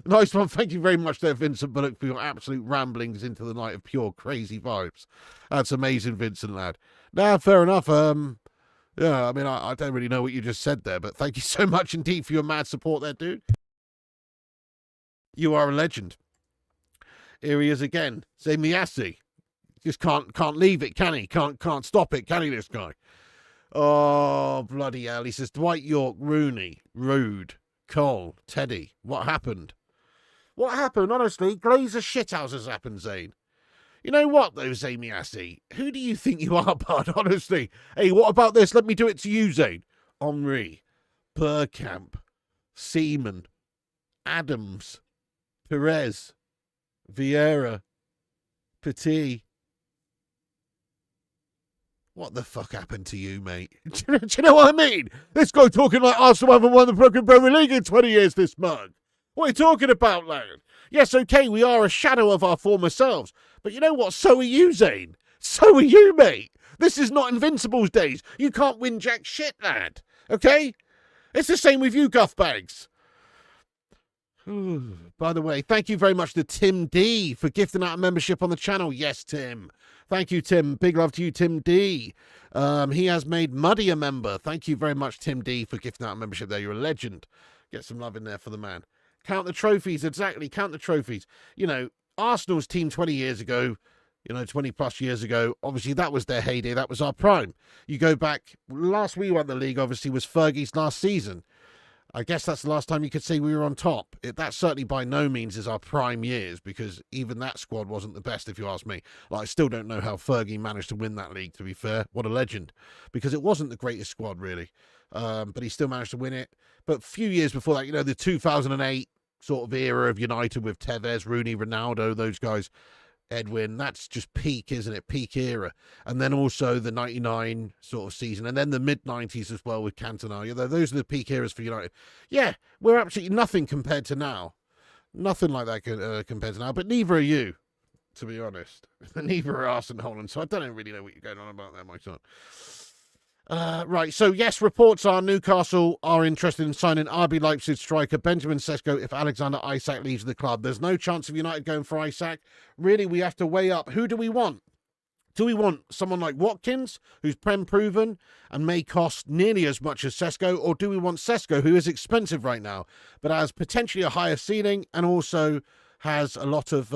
Nice one. Thank you very much there, Vincent Bullock, for your absolute ramblings into the night of pure crazy vibes. That's amazing, Vincent, lad. Now, fair enough. Yeah, I mean, I don't really know what you just said there, but thank you so much indeed for your mad support there, dude. You are a legend. Here he is again. Zamy Assey. Just can't leave it, can he? Can't stop it, can he, this guy? Oh, bloody hell. He says, Dwight York, Rooney, Rude, Cole, Teddy. What happened? What happened? Honestly, Glazer shithouses happened, Zane. You know what, though, Zamy Assey? Who do you think you are, bud? Honestly. Hey, what about this? Let me do it to you, Zane. Henry, Bergkamp, Seaman, Adams, Perez, Vieira, Petit. What the fuck happened to you, mate? Do you know what I mean? This guy talking like Arsenal haven't won the Premier League in 20 years, this mug. What are you talking about, lad? Yes, okay, we are a shadow of our former selves. But you know what? So are you, Zane. So are you, mate. This is not Invincibles days. You can't win jack shit, lad. Okay? It's the same with you, guffbags. By the way, thank you very much to Tim D for gifting out a membership on the channel. Yes, Tim. Thank you, Tim. Big love to you, Tim D. He has made Muddy a member. Thank you very much, Tim D, for gifting out a membership there. You're a legend. Get some love in there for the man. Count the trophies. Exactly. Count the trophies. You know, Arsenal's team 20 years ago, 20 plus years ago, obviously that was their heyday. That was our prime. You go back, last we won the league, obviously, was Fergie's last season. I guess that's the last time you could say we were on top. That certainly by no means is our prime years, because even that squad wasn't the best, if you ask me. I still don't know how Fergie managed to win that league, to be fair. What a legend. Because it wasn't the greatest squad, really. But he still managed to win it. But a few years before that, the 2008 sort of era of United with Tevez, Rooney, Ronaldo, those guys, Edwin, that's just peak, isn't it? Peak era. And then also the 99 sort of season, and then the mid-90s as well with Cantona. Those are the peak eras for United. Yeah, we're absolutely nothing compared to now. Nothing like that compared to now, but neither are you, to be honest. Neither are Arsenal, and so I don't really know what you're going on about there, my son. Right, so yes, reports are Newcastle are interested in signing RB Leipzig striker Benjamin Sesko if Alexander Isak leaves the club. There's no chance of United going for Isak. Really, we have to weigh up, who do we want? Do we want someone like Watkins, who's Prem-proven and may cost nearly as much as Sesko, or do we want Sesko, who is expensive right now, but has potentially a higher ceiling and also has a lot of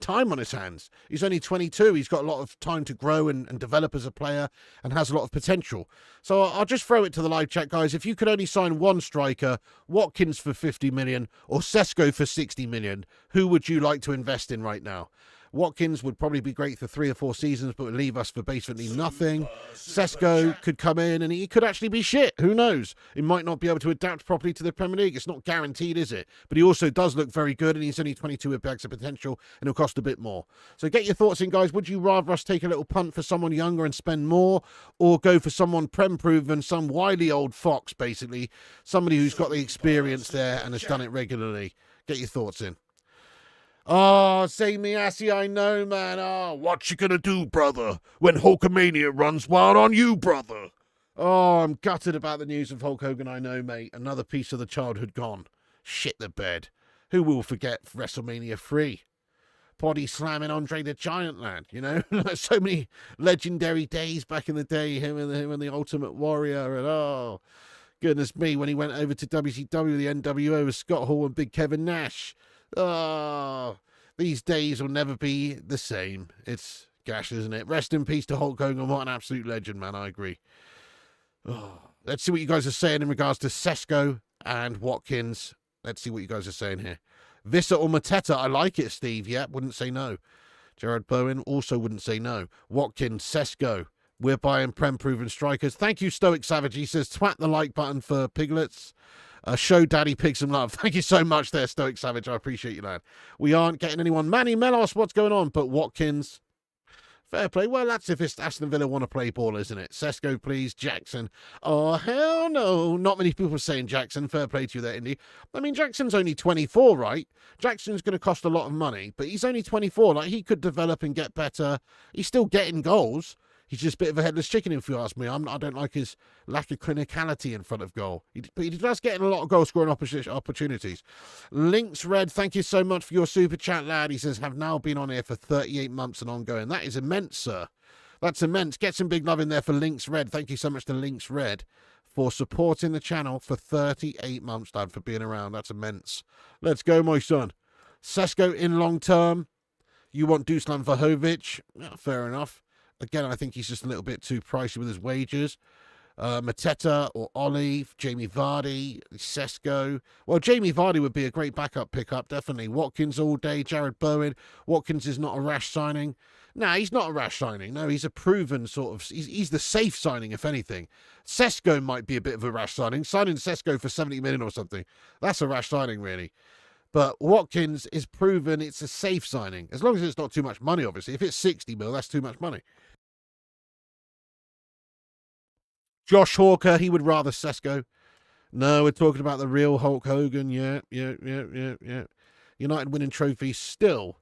time on his hands? He's only 22. He's got a lot of time to grow and develop as a player and has a lot of potential. So I'll just throw it to the live chat, guys. If you could only sign one striker, Watkins for 50 million or Sesko for 60 million, who would you like to invest in right now? Watkins would probably be great for 3 or 4 seasons, but would leave us for basically nothing. Sesko could come in and he could actually be shit. Who knows? He might not be able to adapt properly to the Premier League. It's not guaranteed, is it? But he also does look very good, and he's only 22 with bags of potential, and he'll cost a bit more. So get your thoughts in, guys. Would you rather us take a little punt for someone younger and spend more, or go for someone Prem-proven, some wily old fox, basically, somebody who's got the experience there and has done it regularly? Get your thoughts in. Oh, say me assy, I know, man. Oh, what you gonna do, brother, when Hulkamania runs wild on you, brother? Oh, I'm gutted about the news of Hulk Hogan, I know, mate. Another piece of the childhood gone. Shit the bed. Who will forget WrestleMania 3? Body slamming Andre the Giant, lad, So many legendary days back in the day, him and the Ultimate Warrior, and oh, goodness me, when he went over to WCW, the NWO with Scott Hall and Big Kevin Nash. Oh, these days will never be the same. It's gash, isn't it? Rest in peace to Hulk Hogan. What an absolute legend, man. I agree. Oh, let's see what you guys are saying in regards to Sesko and Watkins. Let's see what you guys are saying here. Vissa or Mateta? I like it, Steve. Yeah, wouldn't say no. Jared Bowen also wouldn't say no. Watkins, Sesko. We're buying Prem-proven strikers. Thank you, Stoic Savage. He says, twat the like button for Piglets. Show Daddy Pig some love. Thank you so much there, Stoic Savage. I appreciate you, lad. We aren't getting anyone. Manny Melos, what's going on? But Watkins, fair play. Well, that's if it's Aston Villa want to play ball, isn't it? Sesko, please. Jackson. Oh, hell no. Not many people saying Jackson. Fair play to you there, Indy. I mean, Jackson's only 24, right? Jackson's going to cost a lot of money, but he's only 24. Like, he could develop and get better. He's still getting goals. He's just a bit of a headless chicken, if you ask me. I don't like his lack of clinicality in front of goal. But he does get in a lot of goal-scoring opportunities. Links Red, thank you so much for your super chat, lad. He says, have now been on here for 38 months and ongoing. That is immense, sir. That's immense. Get some big love in there for Links Red. Thank you so much to Links Red for supporting the channel for 38 months, lad, for being around. That's immense. Let's go, my son. Sesko in long term. You want Dusan Vlahovic? Yeah, fair enough. Again, I think he's just a little bit too pricey with his wages. Mateta or Ollie, Jamie Vardy, Sesko. Well, Jamie Vardy would be a great backup pickup, definitely. Watkins all day, Jared Bowen. Watkins is not a rash signing. No, he's not a rash signing. No, he's a proven sort of... He's the safe signing, if anything. Sesko might be a bit of a rash signing. Signing Sesko for 70 million or something. That's a rash signing, really. But Watkins is proven it's a safe signing. As long as it's not too much money, obviously. If it's 60 mil, that's too much money. Josh Hawker, he would rather Sesko. No, we're talking about the real Hulk Hogan. Yeah. United winning trophies still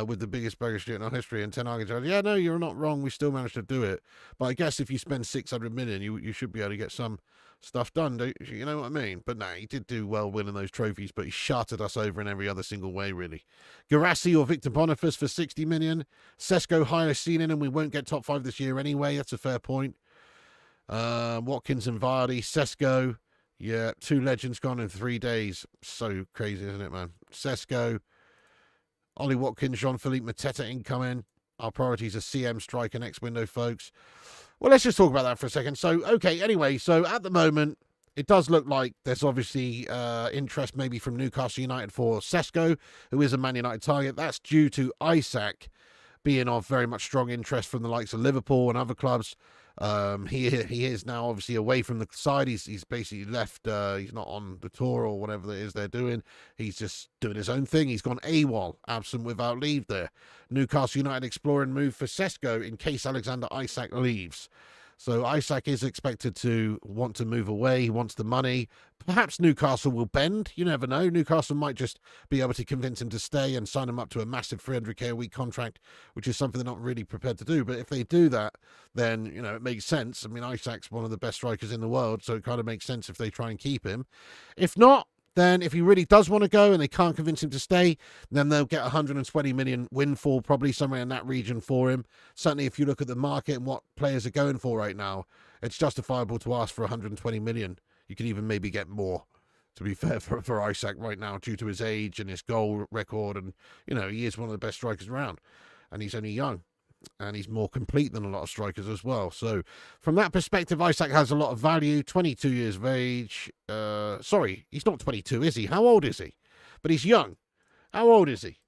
with the biggest British in our history. And Ten Hag goes, yeah, no, you're not wrong. We still managed to do it. But I guess if you spend 600 million, you should be able to get some stuff done. Don't you know what I mean? But no, he did do well winning those trophies, but he shattered us over in every other single way, really. Garassi or Victor Boniface for 60 million. Sesko highest ceiling, and we won't get top 5 this year anyway. That's a fair point. Watkins and Vardy. Sesko. Yeah, 2 legends gone in 3 days. So crazy, isn't it, man? Sesko, Ollie Watkins, Jean-Philippe Mateta incoming. Our priorities are CM striker next window, folks. Well, let's just talk about that for a second. So, okay, anyway, so at the moment, it does look like there's obviously interest maybe from Newcastle United for Sesko, who is a Man United target. That's due to Isak being of very much strong interest from the likes of Liverpool and other clubs. He is now obviously away from the side. He's basically left. He's not on the tour or whatever it is they're doing. He's just doing his own thing. He's gone AWOL, absent without leave there. Newcastle United exploring move for Sesko in case Alexander Isak leaves. So Isak is expected to want to move away. He wants the money. Perhaps Newcastle will bend. You never know. Newcastle might just be able to convince him to stay and sign him up to a massive 300k a week contract, which is something they're not really prepared to do. But if they do that, then, you know, it makes sense. I mean, Isak's one of the best strikers in the world, so it kind of makes sense if they try and keep him. If not, then if he really does want to go and they can't convince him to stay, then they'll get 120 million windfall, probably somewhere in that region for him. Certainly, if you look at the market and what players are going for right now, it's justifiable to ask for 120 million. You can even maybe get more, to be fair, for Isak right now, due to his age and his goal record. And, you know, he is one of the best strikers around. And he's only young. And he's more complete than a lot of strikers as well. So from that perspective, Isak has a lot of value. 22 years of age. Sorry, he's not 22, is he? How old is he? But he's young. How old is he?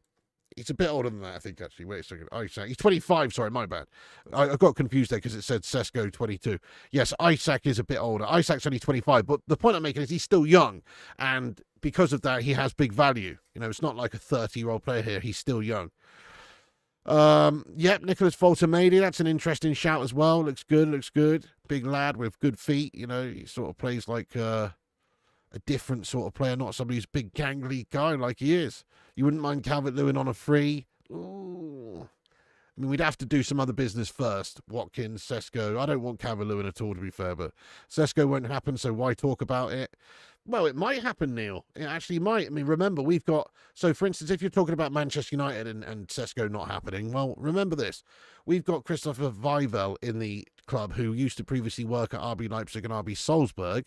He's a bit older than that, I think, actually. Wait a second. Isak. He's 25. Sorry, my bad. I got confused there because it said Sesko 22. Yes, Isak is a bit older. Isak's only 25. But the point I'm making is he's still young. And because of that, he has big value. You know, it's not like a 30-year-old player here. He's still young. Yep, Nicholas Foltamedi, that's an interesting shout as well. Looks good. Big lad with good feet. You know, he sort of plays like a different sort of player, not somebody who's big gangly guy like he is. You wouldn't mind Calvert-Lewin on a free? Ooh. I mean, we'd have to do some other business first. Watkins, Sesko. I don't want Calvert-Lewin at all, to be fair, but Sesko won't happen, so why talk about it? Well, it might happen, Neil. It actually might. I mean, remember, we've got... So, for instance, if you're talking about Manchester United and Sesko not happening, well, remember this. We've got Christopher Weivel in the club who used to previously work at RB Leipzig and RB Salzburg.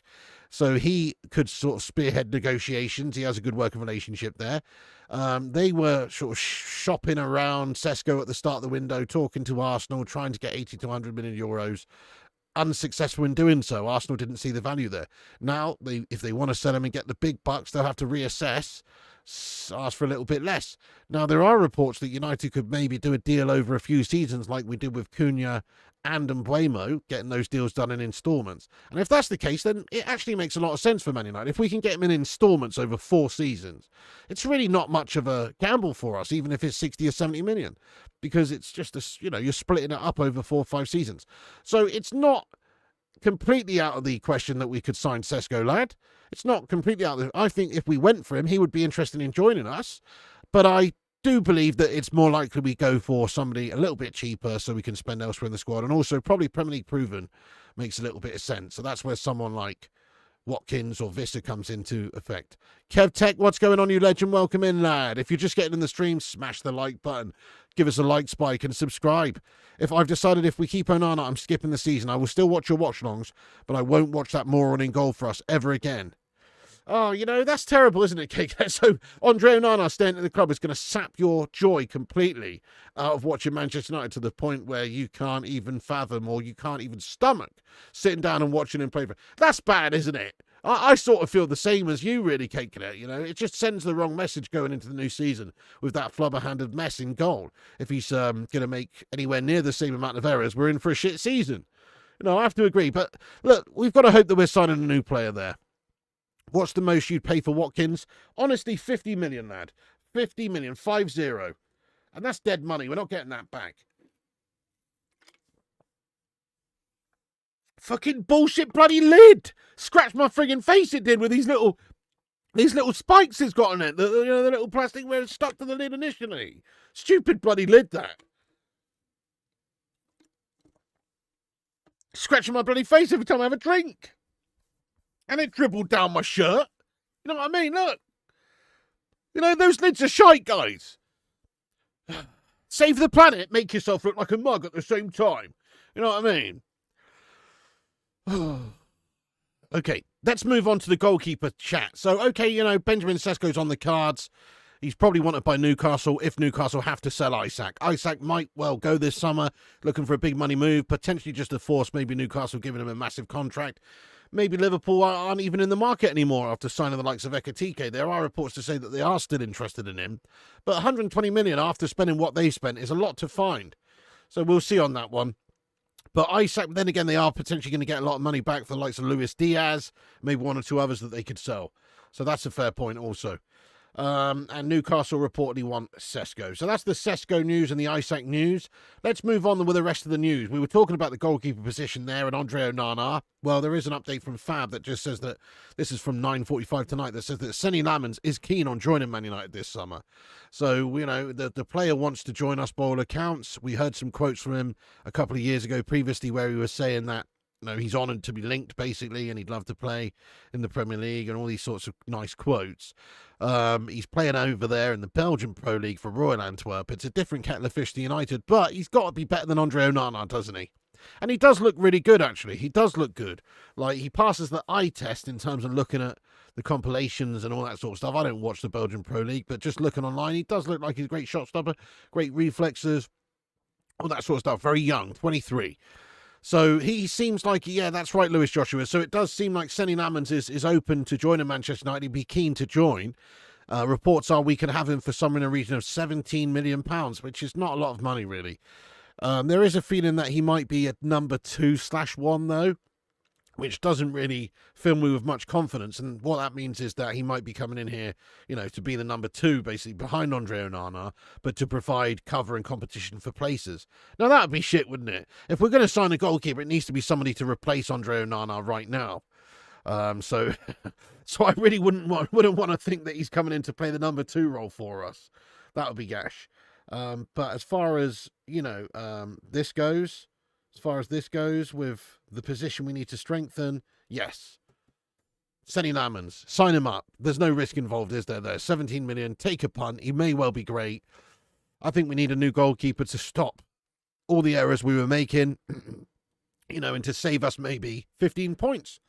So he could sort of spearhead negotiations. He has a good working relationship there. They were sort of shopping around Sesko at the start of the window, talking to Arsenal, trying to get 80 to 100 million euros. Unsuccessful in doing so. Arsenal didn't see the value there. Now, if they want to sell him and get the big bucks, they'll have to reassess, ask for a little bit less. Now, there are reports that United could maybe do a deal over a few seasons like we did with Cunha and Mbuemo, getting those deals done in instalments. And if that's the case, then it actually makes a lot of sense for Man United. If we can get him in instalments over 4 seasons, it's really not much of a gamble for us, even if it's 60 or 70 million, because it's just, you're splitting it up over 4 or 5 seasons. So it's not completely out of the question that we could sign Sesko, lad. It's not completely out of the... I think if we went for him, he would be interested in joining us. But I do believe that it's more likely we go for somebody a little bit cheaper so we can spend elsewhere in the squad. And also probably Premier League proven makes a little bit of sense. So that's where someone like Watkins or Vista comes into effect. Kev Tech, what's going on, you legend? Welcome in, lad. If you're just getting in the stream, smash the like button. Give us a like spike and subscribe. If I've decided if we keep Onana, I'm skipping the season. I will still watch your watch-longs, but I won't watch that moron in goal for us ever again. Oh, you know, that's terrible, isn't it, KK? So Andre Onana staying at the club is going to sap your joy completely out of watching Manchester United to the point where you can't even fathom or you can't even stomach sitting down and watching him play. That's bad, isn't it? I sort of feel the same as you, really, KK. You know, it just sends the wrong message going into the new season with that flubber-handed mess in goal. If he's going to make anywhere near the same amount of errors, we're in for a shit season. You know, I have to agree. But look, we've got to hope that we're signing a new player there. What's the most you'd pay for Watkins? Honestly, 50 million, lad. 50 million, 5-0. And that's dead money. We're not getting that back. Fucking bullshit bloody lid. Scratched my friggin' face, it did, with these little spikes it's got on it. The little plastic where it's stuck to the lid initially. Stupid bloody lid, that. Scratching my bloody face every time I have a drink. And it dribbled down my shirt. You know what I mean? Look. You know, those lids are shite, guys. Save the planet, make yourself look like a mug at the same time. You know what I mean? Okay, let's move on to the goalkeeper chat. So, okay, you know, Benjamin Sesko's on the cards. He's probably wanted by Newcastle if Newcastle have to sell Isak. Isak might well go this summer, looking for a big money move, potentially just to force maybe Newcastle giving him a massive contract. Maybe Liverpool aren't even in the market anymore after signing the likes of Ekitike. There are reports to say that they are still interested in him. But 120 million after spending what they spent is a lot to find. So we'll see on that one. But Isak, then again, they are potentially going to get a lot of money back for the likes of Luis Diaz, maybe one or two others that they could sell. So that's a fair point also. And Newcastle reportedly want Sesko. So that's the Sesko news and the Isak news. Let's move on with the rest of the news. We were talking about the goalkeeper position there and Andre Onana. Well, there is an update from Fab that just says that, this is from 9:45 tonight, that says that Senny Lammens is keen on joining Man United this summer. So, you know, the player wants to join us by all accounts. We heard some quotes from him a couple of years ago previously where he was saying that, you know, he's honoured to be linked, basically, and he'd love to play in the Premier League and all these sorts of nice quotes. He's playing over there in the Belgian Pro League for Royal Antwerp. It's a different kettle of fish to United, but he's got to be better than Andre Onana, doesn't he? And he does look really good, actually. He does look good. Like, he passes the eye test in terms of looking at the compilations and all that sort of stuff. I don't watch the Belgian Pro League, but just looking online, he does look like he's a great shot stopper, great reflexes, all that sort of stuff. Very young, 23. So he seems like, yeah, that's right, Lewis Joshua. So it does seem like Senny Lammens is open to joining Manchester United. He'd be keen to join. Reports are we can have him for somewhere in the region of £17 million, which is not a lot of money, really. There is a feeling that he might be at number 2/1, though, which doesn't really fill me with much confidence. And what that means is that he might be coming in here, you know, to be the number 2, basically, behind Andre Onana, but to provide cover and competition for places. Now, that would be shit, wouldn't it? If we're going to sign a goalkeeper, it needs to be somebody to replace Andre Onana right now. So I really wouldn't want to think that he's coming in to play the number 2 role for us. That would be gash. But as far as, you know, this goes... As far as this goes, with the position we need to strengthen, yes. Senny Lammens, sign him up. There's no risk involved, is there? There's 17 million, take a punt. He may well be great. I think we need a new goalkeeper to stop all the errors we were making, you know, and to save us maybe 15 points.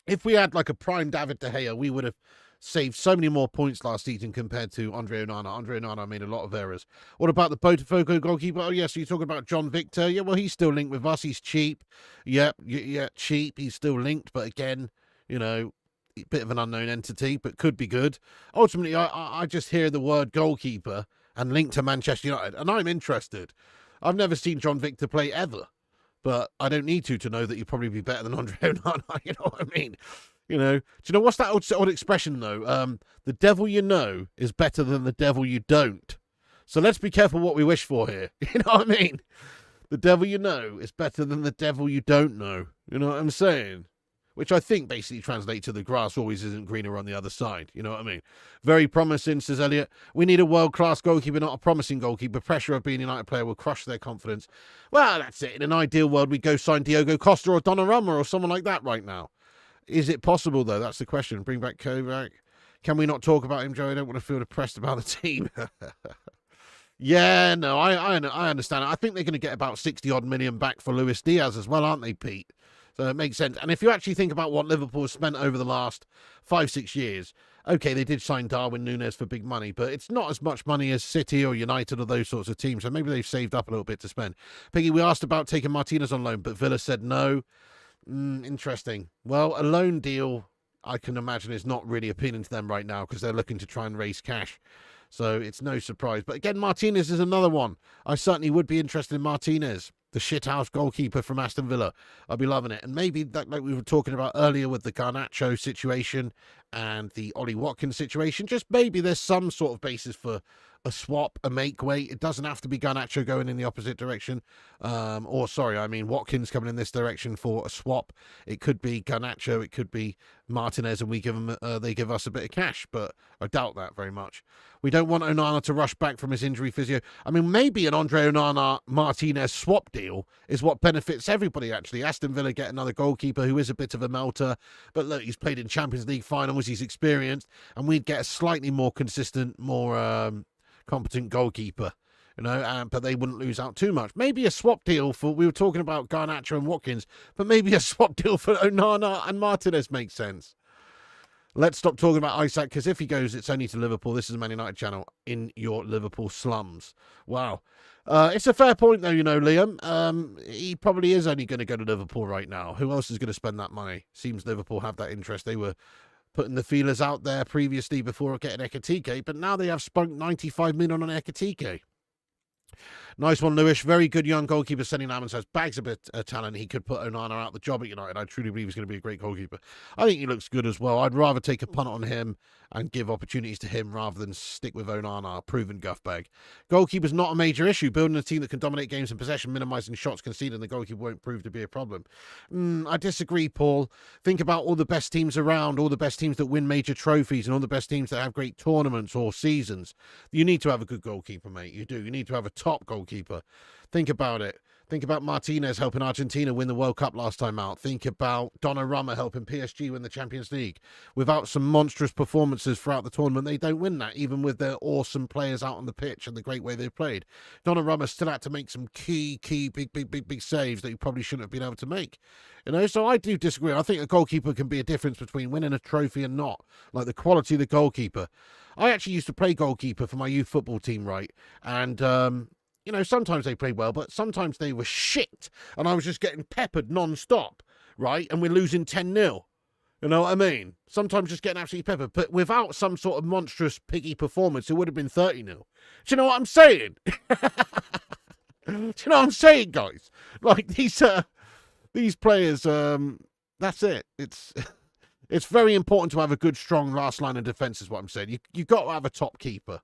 If we had like a prime David De Gea, we would have saved so many more points last season compared to Andre Onana. Andre Onana made a lot of errors. What about the Botafogo goalkeeper? Oh, yes, you're talking about John Victor. Yeah, well, he's still linked with us. He's cheap. Yeah, cheap. He's still linked, but again, you know, a bit of an unknown entity, but could be good. Ultimately, I just hear the word goalkeeper and link to Manchester United, and I'm interested. I've never seen John Victor play ever, but I don't need to know that he'd probably be better than Andre Onana. You know what I mean? You know, do you know what's that old expression, though? The devil you know is better than the devil you don't. So let's be careful what we wish for here. You know what I mean? The devil you know is better than the devil you don't know. You know what I'm saying? Which I think basically translates to the grass always isn't greener on the other side. You know what I mean? Very promising, says Elliot. We need a world-class goalkeeper, not a promising goalkeeper. Pressure of being a United player will crush their confidence. Well, that's it. In an ideal world, we'd go sign Diogo Costa or Donnarumma or someone like that right now. Is it possible, though? That's the question. Bring back Kovac. Can we not talk about him, Joe? I don't want to feel depressed about the team. Yeah, no, I understand. I think they're going to get about 60-odd million back for Luis Diaz as well, aren't they, Pete? So it makes sense. And if you actually think about what Liverpool has spent over the last 5-6 years, okay, they did sign Darwin Núñez for big money, but it's not as much money as City or United or those sorts of teams, so maybe they've saved up a little bit to spend. Piggy, we asked about taking Martinez on loan, but Villa said no. Interesting. Well, a loan deal, I can imagine, is not really appealing to them right now because they're looking to try and raise cash. So it's no surprise. But again, Martinez is another one. I certainly would be interested in Martinez, the shithouse goalkeeper from Aston Villa. I'd be loving it. And maybe, that, like we were talking about earlier with the Garnacho situation and the Ollie Watkins situation, just maybe there's some sort of basis for a swap, a make weight. It doesn't have to be Garnacho going in the opposite direction. Watkins coming in this direction for a swap. It could be Garnacho, it could be Martinez, and we give them, they give us a bit of cash, but I doubt that very much. We don't want Onana to rush back from his injury physio. I mean, maybe an Andre Onana-Martinez swap deal is what benefits everybody, actually. Aston Villa get another goalkeeper who is a bit of a melter, but look, he's played in Champions League finals, he's experienced, and we'd get a slightly more consistent, more competent goalkeeper, but they wouldn't lose out too much. Maybe a swap deal for, we were talking about Garnacho and Watkins, but maybe a swap deal for Onana and Martinez makes sense. Let's stop talking about Isak, because if he goes, it's only to Liverpool. This is a Man United channel in your Liverpool slums. Wow. It's a fair point, though, Liam. He probably is only going to go to Liverpool right now. Who else is going to spend that money? Seems Liverpool have that interest. They were putting the feelers out there previously before getting Ekitike, but now they have spunked 95 million on Ekitike. Nice one, Lewis. Very good young goalkeeper. Senny Lammens has bags of talent. He could put Onana out the job at United. I truly believe he's going to be a great goalkeeper. I think he looks good as well. I'd rather take a punt on him and give opportunities to him rather than stick with Onana, a proven guff bag. Goalkeeper's not a major issue. Building a team that can dominate games in possession, minimising shots conceded, and the goalkeeper won't prove to be a problem. I disagree, Paul. Think about all the best teams around, all the best teams that win major trophies, and all the best teams that have great tournaments or seasons. You need to have a good goalkeeper, mate. You do. You need to have a top goalkeeper. Think about it. Think about Martinez helping Argentina win the World Cup last time out. Think about Donnarumma helping PSG win the Champions League. Without some monstrous performances throughout the tournament, they don't win that, even with their awesome players out on the pitch and the great way they played. Donnarumma still had to make some key, big saves that he probably shouldn't have been able to make. So I do disagree. I think a goalkeeper can be a difference between winning a trophy and not, like the quality of the goalkeeper. I actually used to play goalkeeper for my youth football team, right? And, sometimes they played well, but sometimes they were shit. And I was just getting peppered non-stop, right? And we're losing 10-0. You know what I mean? Sometimes just getting absolutely peppered. But without some sort of monstrous piggy performance, it would have been 30-0. Do you know what I'm saying? Do you know what I'm saying, guys? Like, these players, that's it. It's very important to have a good, strong last line of defence is what I'm saying. You've got to have a top keeper.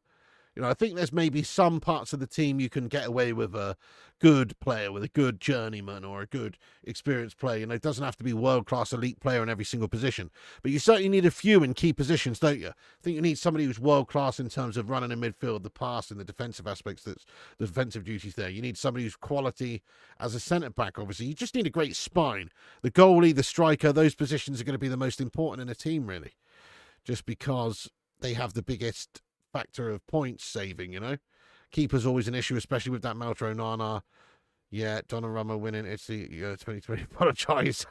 I think there's maybe some parts of the team you can get away with a good player, with a good journeyman or a good experienced player. It doesn't have to be world-class elite player in every single position. But you certainly need a few in key positions, don't you? I think you need somebody who's world-class in terms of running in midfield, the pass and the defensive aspects, that's the defensive duties there. You need somebody who's quality as a centre-back, obviously. You just need a great spine. The goalie, the striker, those positions are going to be the most important in a team, really. Just because they have the biggest factor of points saving, Keeper's always an issue, especially with that Meltro Onana. Yeah, Donnarumma winning. It's the 2020. Apologise.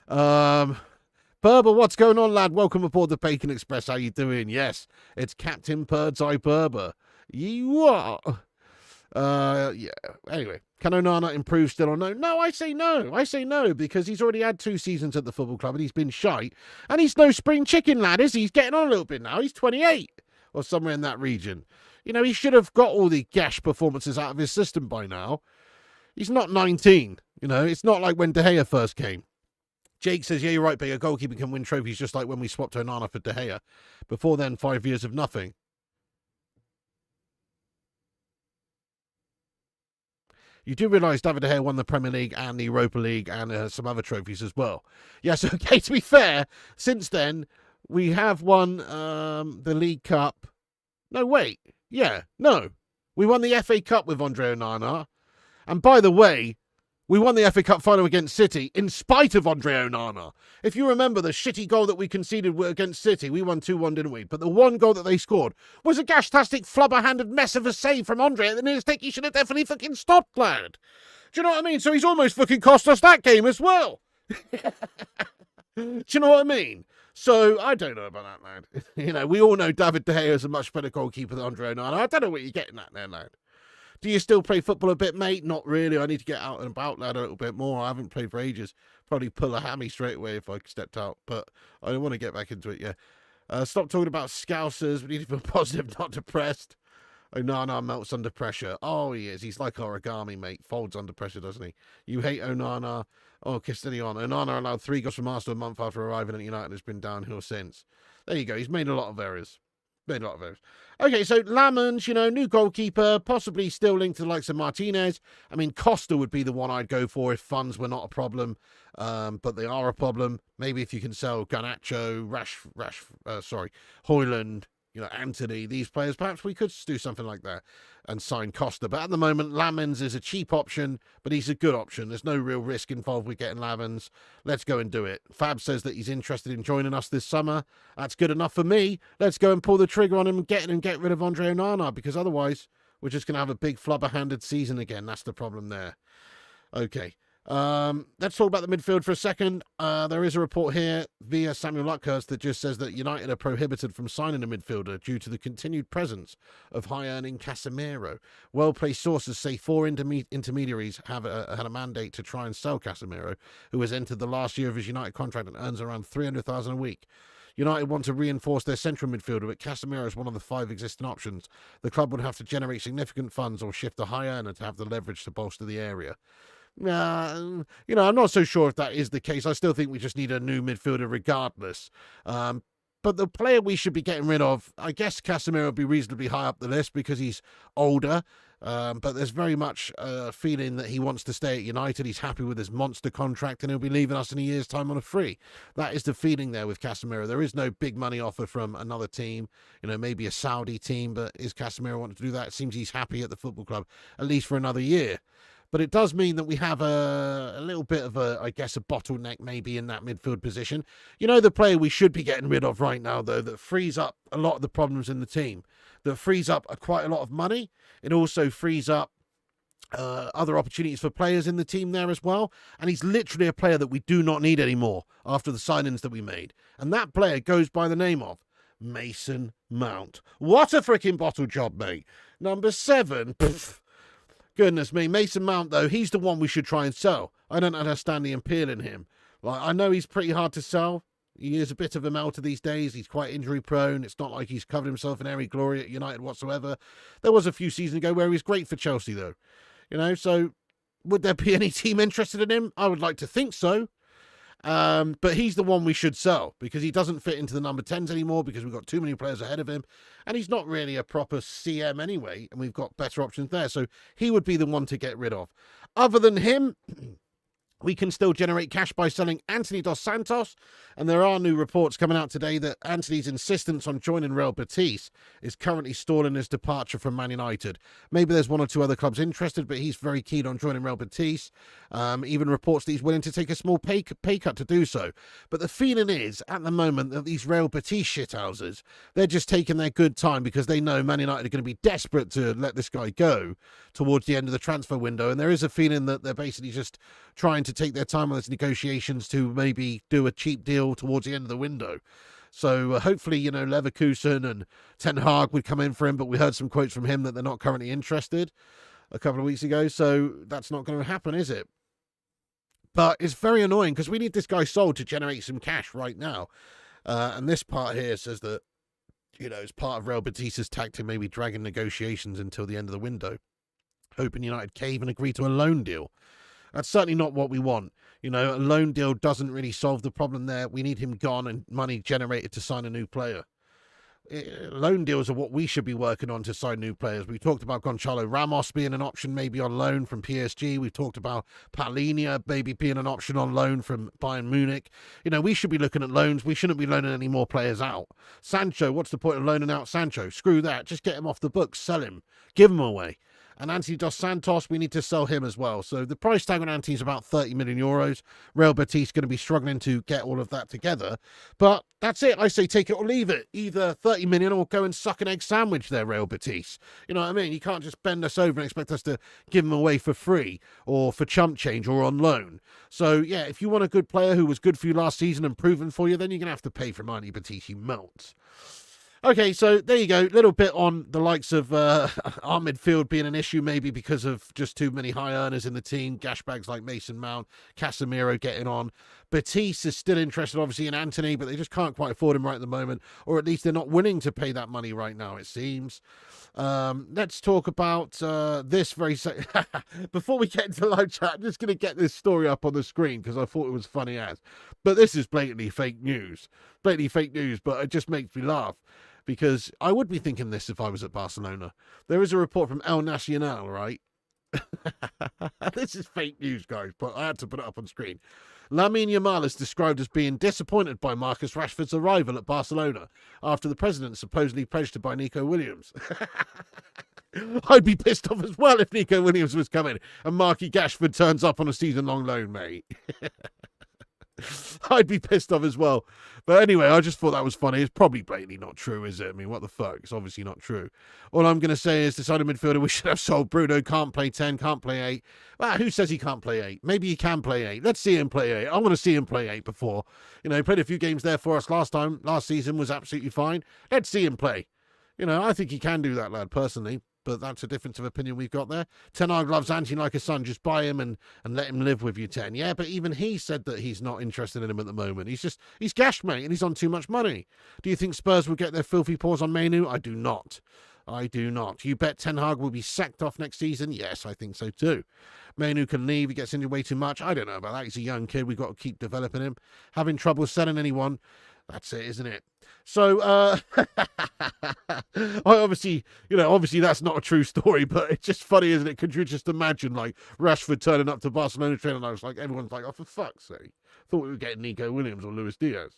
Berber, what's going on, lad? Welcome aboard the Bacon Express. How you doing? Yes, it's Captain Bird's Eye Berber. You are. Yeah. Anyway, can Onana improve still or no? No, I say no. I say no, because he's already had 2 seasons at the football club and he's been shite. And he's no spring chicken, lad, is he? He's getting on a little bit now. He's 28 or somewhere in that region. He should have got all the gash performances out of his system by now. He's not 19. It's not like when De Gea first came. Jake says, yeah, you're right, but a goalkeeper can win trophies just like when we swapped Onana for De Gea. Before then, 5 years of nothing. You do realise David De Gea won the Premier League and the Europa League and some other trophies as well. Yes, okay, to be fair, since then, we have won the League Cup. No, wait. Yeah, no. We won the FA Cup with Andre Onana. And by the way, we won the FA Cup final against City in spite of Andre Onana. If you remember the shitty goal that we conceded against City, we won 2-1, didn't we? But the one goal that they scored was a gash-tastic, flubber-handed mess of a save from Andre at the nearest take. He should have definitely fucking stopped, lad. Do you know what I mean? So he's almost fucking cost us that game as well. Do you know what I mean? So I don't know about that, lad. We all know David De Gea is a much better goalkeeper than Andre Onana. I don't know what you're getting at there, lad. Do you still play football a bit, mate? Not really. I need to get out and about, lad, a little bit more. I haven't played for ages. Probably pull a hammy straight away if I stepped out. But I don't want to get back into it, yeah. Stop talking about Scousers. We need to feel positive, not depressed. Onana melts under pressure. Oh, he is. He's like origami, mate. Folds under pressure, doesn't he? You hate Onana. Oh, Castellon. Onana allowed 3 goals from Arsenal a month after arriving at United and has been downhill since. There you go. He's made a lot of errors. Made a lot of those. Okay, so Lammens, new goalkeeper, possibly still linked to the likes of Martinez. I mean, Costa would be the one I'd go for if funds were not a problem, but they are a problem. Maybe if you can sell Garnacho, Højlund, Anthony, these players, perhaps we could do something like that and sign Costa. But at the moment, Lammens is a cheap option, but he's a good option. There's no real risk involved with getting Lammens. Let's go and do it. Fab says that he's interested in joining us this summer. That's good enough for me. Let's go and pull the trigger on him and get rid of Andre Onana, because otherwise we're just going to have a big flubber-handed season again. That's the problem there. Okay. Let's talk about the midfield for a second. There is a report here via Samuel Luckhurst that just says that United are prohibited from signing a midfielder due to the continued presence of high-earning Casemiro. Well-placed sources say 4 intermediaries have had a mandate to try and sell Casemiro, who has entered the last year of his United contract and earns around $300,000 a week. United want to reinforce their central midfielder, but Casemiro is one of the 5 existing options. The club would have to generate significant funds or shift a high earner to have the leverage to bolster the area. I'm not so sure if that is the case. I still think we just need a new midfielder regardless. But the player we should be getting rid of, I guess Casemiro would be reasonably high up the list because he's older. But there's very much a feeling that he wants to stay at United. He's happy with his monster contract and he'll be leaving us in a year's time on a free. That is the feeling there with Casemiro. There is no big money offer from another team, maybe a Saudi team, but is Casemiro wanting to do that? It seems he's happy at the football club, at least for another year. But it does mean that we have a little bit of a bottleneck maybe in that midfield position. The player we should be getting rid of right now, though, that frees up a lot of the problems in the team, that frees up quite a lot of money. It also frees up other opportunities for players in the team there as well. And he's literally a player that we do not need anymore after the signings that we made. And that player goes by the name of Mason Mount. What a freaking bottle job, mate. Number 7. Goodness me. Mason Mount, though, he's the one we should try and sell. I don't understand the appeal in him. I know he's pretty hard to sell. He is a bit of a melter these days. He's quite injury prone. It's not like he's covered himself in airy glory at United whatsoever. There was a few seasons ago where he was great for Chelsea, though. So would there be any team interested in him? I would like to think so. But he's the one we should sell because he doesn't fit into the number 10s anymore because we've got too many players ahead of him and he's not really a proper CM anyway and we've got better options there. So he would be the one to get rid of. Other than him, we can still generate cash by selling Anthony Dos Santos, and there are new reports coming out today that Anthony's insistence on joining Real Betis is currently stalling his departure from Man United. Maybe there's 1 or 2 other clubs interested, but he's very keen on joining Real Betis. Even reports that he's willing to take a small pay cut to do so. But the feeling is, at the moment, that these Real Betis shithouses, they're just taking their good time because they know Man United are going to be desperate to let this guy go towards the end of the transfer window, and there is a feeling that they're basically just trying to take their time on those negotiations to maybe do a cheap deal towards the end of the window. So hopefully, Leverkusen and Ten Hag would come in for him, but we heard some quotes from him that they're not currently interested a couple of weeks ago, so that's not going to happen, is it? But it's very annoying because we need this guy sold to generate some cash right now. And this part here says that, it's part of Real Betis' tactic, maybe dragging negotiations until the end of the window, hoping United cave and agree to a loan deal. That's certainly not what we want. A loan deal doesn't really solve the problem there. We need him gone and money generated to sign a new player. Loan deals are what we should be working on to sign new players. We talked about Gonçalo Ramos being an option maybe on loan from PSG. We've talked about Palhinha maybe being an option on loan from Bayern Munich. We should be looking at loans. We shouldn't be loaning any more players out. Sancho, what's the point of loaning out Sancho? Screw that. Just get him off the books. Sell him. Give him away. And Anthony Dos Santos, we need to sell him as well. So the price tag on Anthony is about 30 million euros. Real Betis going to be struggling to get all of that together. But that's it. I say take it or leave it. Either 30 million or go and suck an egg sandwich there, Real Betis. You know what I mean? You can't just bend us over and expect us to give him away for free or for chump change or on loan. So, yeah, if you want a good player who was good for you last season and proven for you, then you're going to have to pay for money, Betis, you melt. Okay, so there you go. Little bit on the likes of our midfield being an issue, maybe because of just too many high earners in the team. Gashbags like Mason Mount, Casemiro getting on. Betis is still interested, obviously, in Anthony, but they just can't quite afford him right at the moment, or at least they're not willing to pay that money right now, it seems. Let's talk about this very before we get into the live chat. I'm just going to get this story up on the screen because I thought it was funny as. But this is blatantly fake news. Blatantly fake news, but it just makes me laugh. because I would be thinking this if I was at Barcelona. There is a report from El Nacional, right? This is fake news, guys, but I had to put it up on screen. Lamine Yamal is described as being disappointed by Marcus Rashford's arrival at Barcelona after the president supposedly pledged to buy Nico Williams. I'd be pissed off as well if Nico Williams was coming and Marky Gashford turns up on a season-long loan, mate. I'd be pissed off as well. But anyway, I just thought that was funny. It's probably blatantly not true, is it? I mean, what the fuck? It's obviously not true. All I'm going to say is decided midfielder we should have sold. Bruno can't play 10, can't play 8. Well, who says he can't play 8? Maybe he can play 8. Let's see him play 8. I want to see him play 8 before. You know, he played a few games there for us last season, was absolutely fine. Let's see him play. You know, I think he can do that, lad, personally. But that's a difference of opinion we've got there. Ten Hag loves Anthony like a son. Just buy him and let him live with you, Ten. Yeah, but even he said that he's not interested in him at the moment. He's gashed, mate, and he's on too much money. Do you think Spurs will get their filthy paws on Mainu? I do not. I do not. You bet Ten Hag will be sacked off next season? Yes, I think so too. Mainu can leave. He gets injured way too much. I don't know about that. He's a young kid. We've got to keep developing him. Having trouble selling anyone. That's it, isn't it? So, obviously that's not a true story, but it's just funny, isn't it? Could you just imagine, like, Rashford turning up to Barcelona training, and I was like, everyone's like, oh, for fuck's sake. Thought we were getting Nico Williams or Luis Diaz.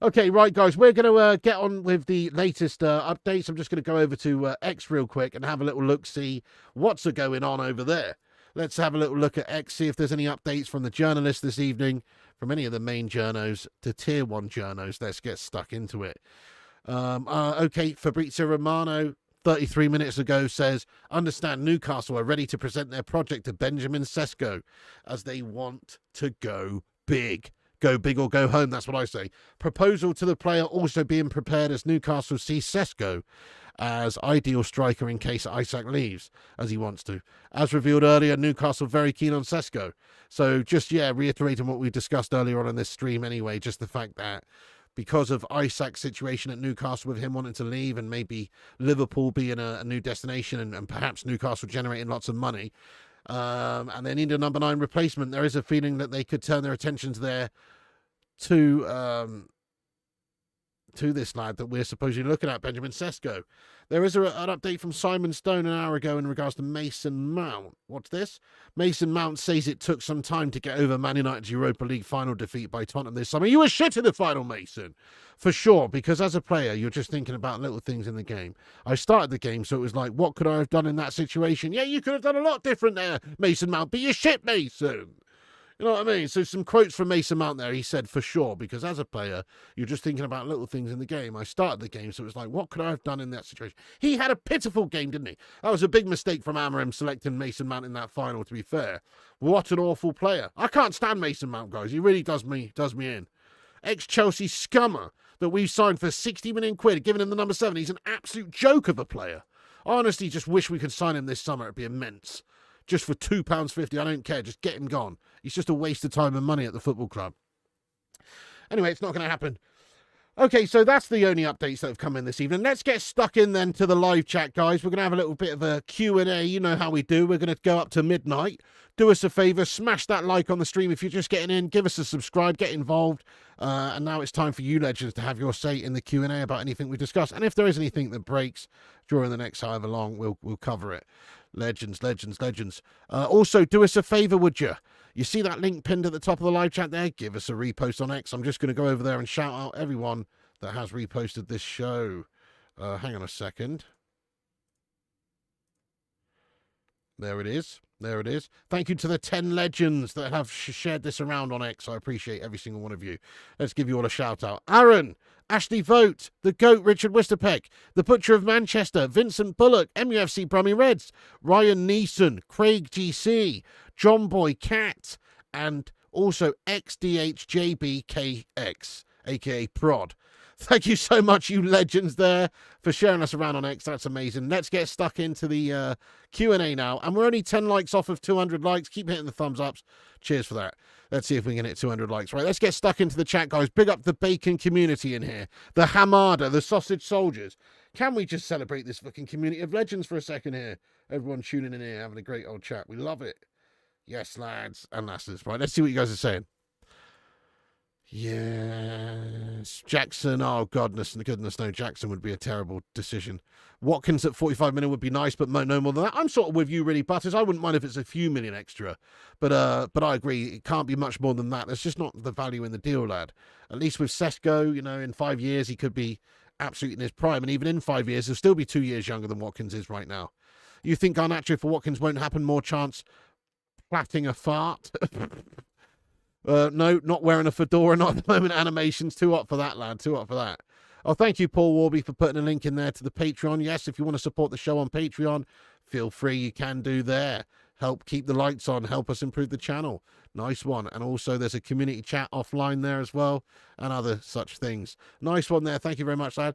Okay, right, guys, we're going to get on with the latest updates. I'm just going to go over to X real quick and have a little look, see what's going on over there. Let's have a little look at X, see if there's any updates from the journalists this evening, from any of the main journos to tier 1 journos. Let's get stuck into it. Okay, Fabrizio Romano, 33 minutes ago, says, understand Newcastle are ready to present their project to Benjamin Sesko as they want to go big. Go big or go home, that's what I say. Proposal to the player also being prepared as Newcastle see Sesko as ideal striker in case Isak leaves, as he wants to. As revealed earlier, Newcastle very keen on Sesko. So just, reiterating what we discussed earlier on in this stream anyway, just the fact that because of Isak's situation at Newcastle with him wanting to leave and maybe Liverpool being a new destination and perhaps Newcastle generating lots of money, and they need a number 9 replacement, there is a feeling that they could turn their attentions there to this lad that we're supposedly looking at, Benjamin Sesko. There is an update from Simon Stone an hour ago in regards to Mason Mount. What's this? Mason Mount says it took some time to get over Man United's Europa League final defeat by Tottenham this summer. You were shit in the final, Mason. For sure, because as a player, you're just thinking about little things in the game. I started the game, so it was like, what could I have done in that situation? Yeah, you could have done a lot different there, Mason Mount, but you're shit, Mason. You know what I mean? So some quotes from Mason Mount there. He said, for sure, because as a player, you're just thinking about little things in the game. I started the game, so it was like, what could I have done in that situation? He had a pitiful game, didn't he? That was a big mistake from Amorim selecting Mason Mount in that final, to be fair. What an awful player. I can't stand Mason Mount, guys. He really does me in. Ex-Chelsea scummer that we've signed for 60 million quid, giving him the number 7. He's an absolute joke of a player. I honestly just wish we could sign him this summer. It'd be immense. Just for £2.50, I don't care. Just get him gone. He's just a waste of time and money at the football club. Anyway, it's not going to happen. Okay, so that's the only updates that have come in this evening. Let's get stuck in then to the live chat, guys. We're going to have a little bit of a Q&A. You know how we do. We're going to go up to midnight. Do us a favour. Smash that like on the stream if you're just getting in. Give us a subscribe. Get involved. And now it's time for you, legends, to have your say in the Q&A about anything we discuss. And if there is anything that breaks during the next however long, we'll cover it. Legends. Also, do us a favour, would you? You see that link pinned at the top of the live chat there? Give us a repost on X. I'm just going to go over there and shout out everyone that has reposted this show. Hang on a second. There it is. Thank you to the 10 legends that have shared this around on X. I appreciate every single one of you. Let's give you all a shout out. Aaron, Ashley Vogt, the GOAT Richard Wisterpeck, the Butcher of Manchester, Vincent Bullock, MUFC Brummy Reds, Ryan Neeson, Craig GC, John Boy Cat, and also XDHJBKX, aka Prod. Thank you so much, you legends there, for sharing us around on X. That's amazing. Let's get stuck into the Q&A now. And we're only 10 likes off of 200 likes. Keep hitting the thumbs ups. Cheers for that. Let's see if we can hit 200 likes. Right, let's get stuck into the chat, guys. Big up the bacon community in here. The Hamada, the sausage soldiers. Can we just celebrate this fucking community of legends for a second here? Everyone tuning in here, having a great old chat. We love it. Yes, lads and lasses. Right, let's see what you guys are saying. Yes. Jackson. Oh, goodness no. Jackson would be a terrible decision. Watkins at 45 million would be nice, but no more than that. I'm sort of with you, really, Butters. I wouldn't mind if it's a few million extra. But I agree. It can't be much more than that. There's just not the value in the deal, lad. At least with Sesko, you know, in 5 years, he could be absolutely in his prime. And even in 5 years, he'll still be 2 years younger than Watkins is right now. You think Garnacho for Watkins won't happen? More chance platting a fart? No, not wearing a fedora, not at the moment. Animations, too hot for that, lad. Too hot for that. Oh, thank you, Paul Warby, for putting a link in there to the Patreon. Yes, if you want to support the show on Patreon, feel free, you can do there. Help keep the lights on, help us improve the channel. Nice one. And also there's a community chat offline there as well, and other such things. Nice one there. Thank you very much, lad.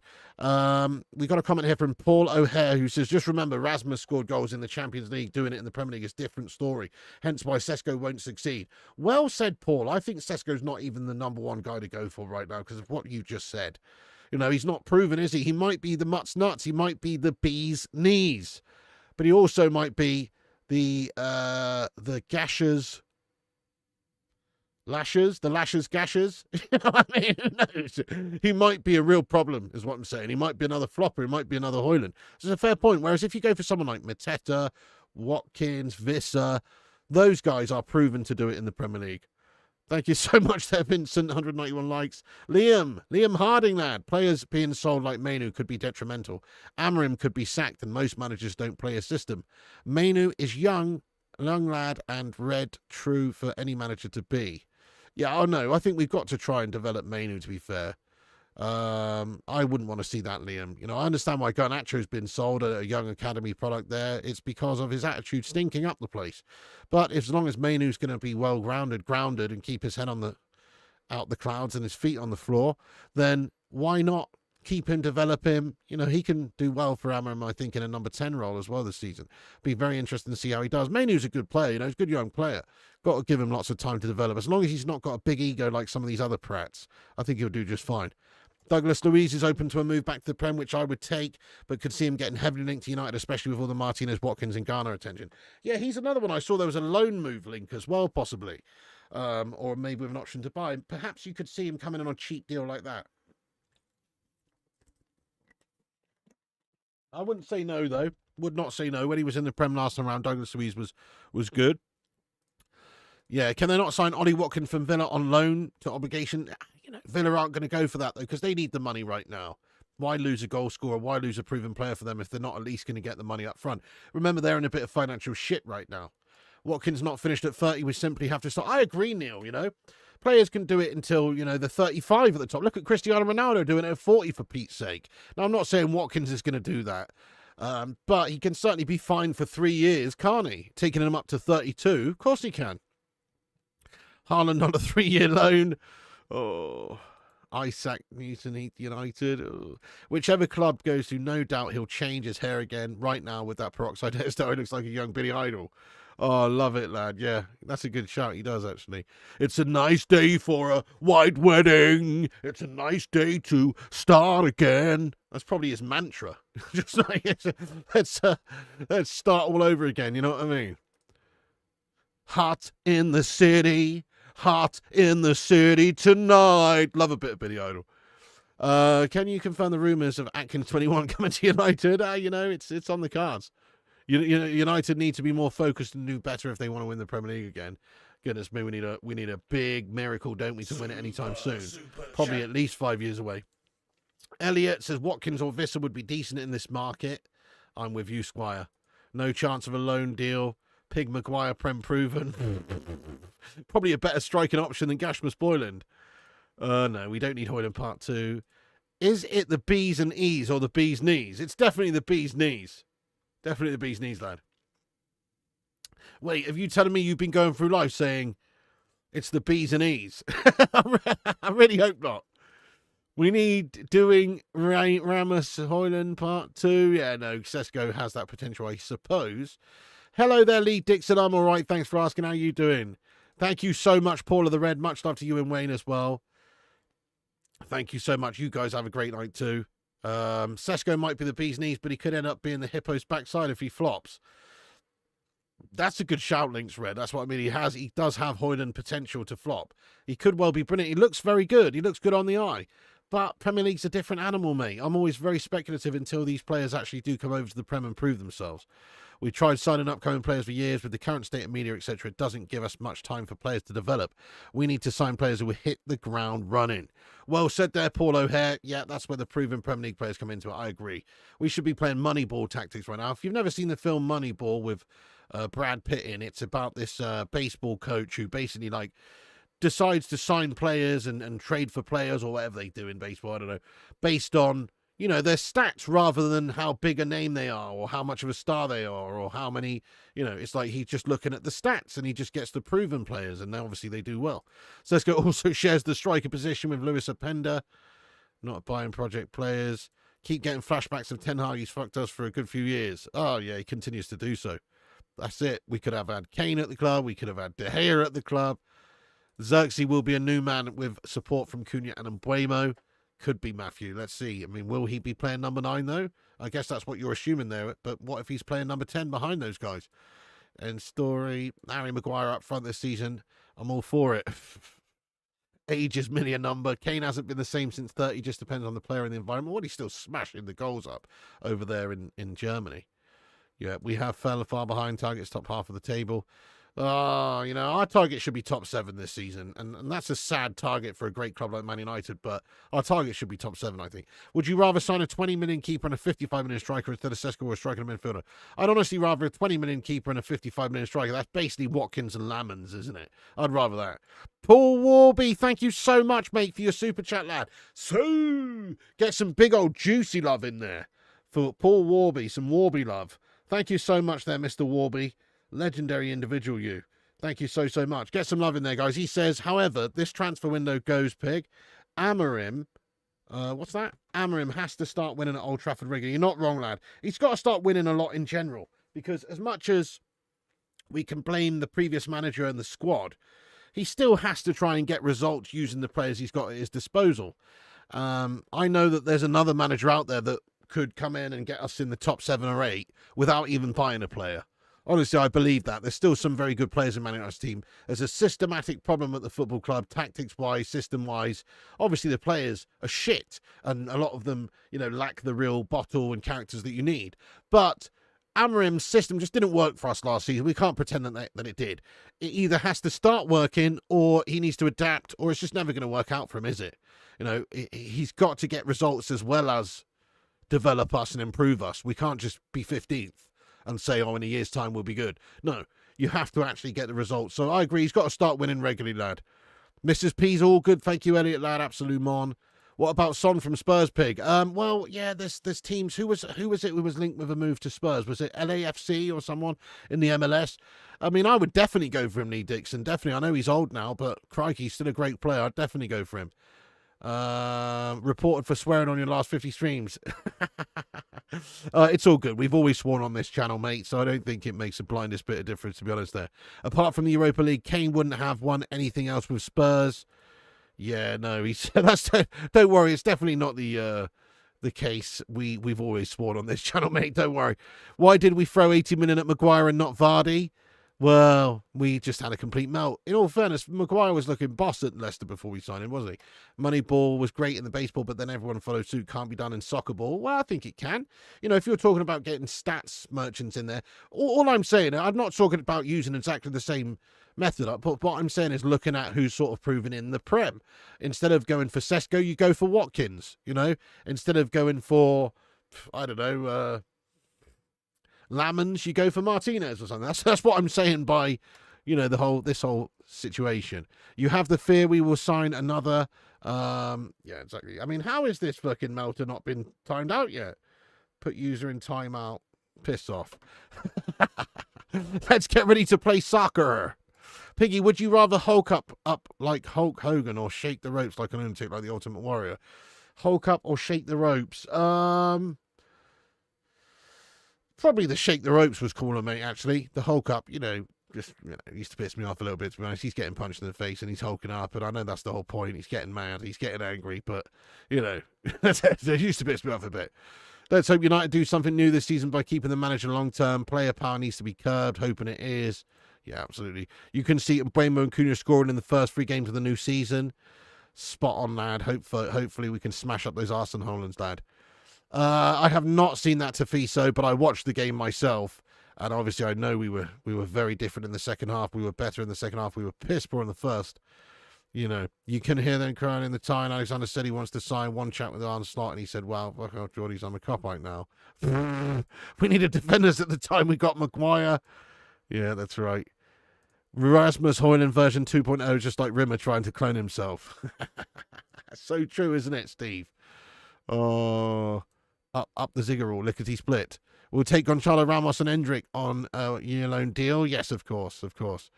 We got a comment here from Paul O'Hare, who says, just remember, Rasmus scored goals in the Champions League. Doing it in the Premier League is a different story. Hence why Sesko won't succeed. Well said, Paul. I think Sesko's not even the #1 guy to go for right now because of what you just said. You know, he's not proven, is he? He might be the Mutt's nuts. He might be the bee's knees. But he also might be the gashers, lashers, the lashers, gashers. You know what I mean? Who knows? He might be a real problem, is what I'm saying. He might be another flopper. He might be another Højlund. It's a fair point. Whereas if you go for someone like Mateta, Watkins, Visser, those guys are proven to do it in the Premier League. Thank you so much there, Vincent. 191 likes. Liam Harding, lad. Players being sold like Mainu could be detrimental. Amorim could be sacked, and most managers don't play a system. Mainu is young lad, and red true for any manager to be. Yeah, I know. I think we've got to try and develop Mainu, to be fair. I wouldn't want to see that, Liam. You know, I understand why Garnacho's been sold a young academy product there. It's because of his attitude stinking up the place. But as long as Mainu's going to be well grounded, and keep his head out the clouds and his feet on the floor, then why not keep him, develop him? You know, he can do well for Amorim, I think, in a number 10 role as well this season. Be very interesting to see how he does. Mainu's a good player, you know, he's a good young player. Got to give him lots of time to develop. As long as he's not got a big ego like some of these other prats, I think he'll do just fine. Douglas Luiz is open to a move back to the Prem, which I would take, but could see him getting heavily linked to United, especially with all the Martinez, Watkins and Garner attention. Yeah, he's another one. I saw there was a loan move link as well, possibly. Or maybe with an option to buy. Perhaps you could see him coming in on a cheap deal like that. I wouldn't say no, though. Would not say no. When he was in the Prem last time around, Douglas Luiz was good. Yeah, can they not sign Ollie Watkins from Villa on loan to obligation? You know, Villa aren't going to go for that, though, because they need the money right now. Why lose a goal scorer? Why lose a proven player for them if they're not at least going to get the money up front? Remember, they're in a bit of financial shit right now. Watkins not finished at 30. We simply have to start. I agree, Neil, you know. Players can do it until, you know, they're 35 at the top. Look at Cristiano Ronaldo doing it at 40, for Pete's sake. Now, I'm not saying Watkins is going to do that. But he can certainly be fined for 3 years, can't he? Taking him up to 32. Of course he can. Haaland on a 3-year loan. Oh, Isak needs to need United. Oh. Whichever club goes to, no doubt he'll change his hair again. Right now with that peroxide hairstyle, he looks like a young Billy Idol. Oh, I love it, lad. Yeah, that's a good shout. He does, actually. It's a nice day for a white wedding. It's a nice day to start again. That's probably his mantra. Just like, let's start all over again. You know what I mean? Hot in the city. Hot in the city tonight. Love a bit of Billy Idol. Can you confirm the rumours of Atkins 21 coming to United? You know, it's on the cards. United need to be more focused and do better if they want to win the Premier League again. Goodness me, we need a big miracle, don't we, to win it anytime soon. Probably at least 5 years away. Elliot says Watkins or Visser would be decent in this market. I'm with you, Squire. No chance of a loan deal. Pig Maguire Prem proven. Probably a better striking option than Gashmas Boyland. No, we don't need Højlund Part 2. Is it the B's and E's or the B's knees? It's definitely the B's knees. Definitely the B's knees, lad. Wait, have you telling me you've been going through life saying it's the B's and E's? I really hope not. We need doing Ramos Højlund Part 2. Yeah, no, Sesko has that potential, I suppose. Hello there, Lee Dixon. I'm all right. Thanks for asking. How you doing? Thank you so much, Paul of the Red. Much love to you and Wayne as well. Thank you so much. You guys have a great night too. Sesko might be the bee's knees, but he could end up being the hippo's backside if he flops. That's a good shout, Links Red. That's what I mean. He does have Højlund potential to flop. He could well be brilliant. He looks very good. He looks good on the eye. But Premier League's a different animal, mate. I'm always very speculative until these players actually do come over to the Prem and prove themselves. We've tried signing upcoming players for years. With the current state of media, etc., it doesn't give us much time for players to develop. We need to sign players who will hit the ground running. Well said there, Paul O'Hare. Yeah, that's where the proven Premier League players come into it. I agree. We should be playing Moneyball tactics right now. If you've never seen the film Moneyball with Brad Pitt in, it's about this baseball coach who basically decides to sign players and trade for players or whatever they do in baseball, I don't know, based on, their stats rather than how big a name they are or how much of a star they are or how many, it's like he's just looking at the stats and he just gets the proven players and obviously they do well. Sesko also shares the striker position with Lewis Openda, not buying project players. Keep getting flashbacks of Ten Hag. He's fucked us for a good few years. Oh, yeah, he continues to do so. That's it. We could have had Kane at the club. We could have had De Gea at the club. Xerxes will be a new man with support from Cunha and Mbuemo. Could be Matthew. Let's see. I mean, will he be playing number 9, though? I guess that's what you're assuming there. But what if he's playing number 10 behind those guys? And story, Harry Maguire up front this season. I'm all for it. Age is merely a number. Kane hasn't been the same since 30. Just depends on the player and the environment. What, he's still smashing the goals up over there in Germany. Yeah, we have fell far behind targets, top half of the table. Our target should be top 7 this season, and that's a sad target for a great club like Man United, but our target should be top 7, I think. Would you rather sign a 20 million keeper and a 55 million striker instead of Sesko or a striker and a midfielder? I'd honestly rather a 20 million keeper and a 55 million striker. That's basically Watkins and Lammens, isn't it? I'd rather that. Paul Warby, thank you so much, mate, for your super chat, lad. So, get some big old juicy love in there for Paul Warby, some Warby love. Thank you so much there, Mr. Warby. Legendary individual, you. Thank you so much. Get some love in there, guys. He says, however, this transfer window goes, Pig. Amorim, what's that? Amorim has to start winning at Old Trafford regularly. You're not wrong, lad. He's got to start winning a lot in general. Because as much as we can blame the previous manager and the squad, he still has to try and get results using the players he's got at his disposal. I know that there's another manager out there that could come in and get us in the top 7 or 8 without even buying a player. Honestly, I believe that. There's still some very good players in Man United's team. There's a systematic problem at the football club, tactics-wise, system-wise. Obviously, the players are shit, and a lot of them, lack the real bottle and characters that you need. But Amorim's system just didn't work for us last season. We can't pretend that it did. It either has to start working, or he needs to adapt, or it's just never going to work out for him, is it? He's got to get results as well as develop us and improve us. We can't just be 15th. And say, in a year's time we'll be good. No, you have to actually get the results. So I agree, he's got to start winning regularly, lad. Mrs. P's all good. Thank you, Elliot, lad. Absolute mon. What about Son from Spurs, Pig? Well, yeah, there's teams. Who was it who was linked with a move to Spurs? Was it LAFC or someone in the MLS? I mean, I would definitely go for him, Lee Dixon. Definitely. I know he's old now, but crikey, he's still a great player. I'd definitely go for him. Reported for swearing on your last 50 streams. It's all good. We've always sworn on this channel, mate, so I don't think it makes the blindest bit of difference, to be honest there. Apart from the Europa League, Kane wouldn't have won anything else with Spurs. Yeah, no, don't worry, it's definitely not the case. We've always sworn on this channel, mate, don't worry. Why did we throw 80 million at Maguire and not Vardy? Well, we just had a complete melt. In all fairness, Maguire was looking boss at Leicester before we signed him, wasn't he? Moneyball was great in the baseball, but then everyone followed suit. Can't be done in soccer ball. Well, I think it can. If you're talking about getting stats merchants in there, all I'm saying, I'm not talking about using exactly the same method, but what I'm saying is looking at who's sort of proven in the Prem. Instead of going for Sesko, you go for Watkins, Instead of going for, I don't know, Lammens, you go for Martinez or something. That's what I'm saying by, this whole situation. You have the fear we will sign another. Yeah, exactly. I mean, how is this fucking melter not been timed out yet? Put user in timeout. Piss off. Let's get ready to play soccer. Piggy, would you rather Hulk up like Hulk Hogan or shake the ropes like an lunatic like the Ultimate Warrior? Hulk up or shake the ropes? Probably the shake the ropes was cooler, mate, actually. The Hulk up, used to piss me off a little bit, to be honest. He's getting punched in the face and he's hulking up, and I know that's the whole point. He's getting mad, he's getting angry, but, it used to piss me off a bit. Let's hope United do something new this season by keeping the manager long term. Player power needs to be curbed. Hoping it is. Yeah, absolutely. You can see Mbeumo and Cunha scoring in the first 3 games of the new season. Spot on, lad. Hopefully we can smash up those Arsenal Hollands, lad. I have not seen that Tafiso, but I watched the game myself. And obviously I know we were very different in the second half. We were better in the second half. We were piss poor in the first. You know, you can hear them crying in the tie. And Alexander said he wants to sign. One chat with Arne Slot, and he said, well, fuck off, Geordie's on the cop right now. We needed defenders at the time. We got Maguire. Yeah, that's right. Rasmus Højlund version 2.0, just like Rimmer trying to clone himself. So true, isn't it, Steve? Oh, up the Ziggural, lickety split. We'll take Gonçalo Ramos and Endrick on a year loan deal. Yes, of course, of course.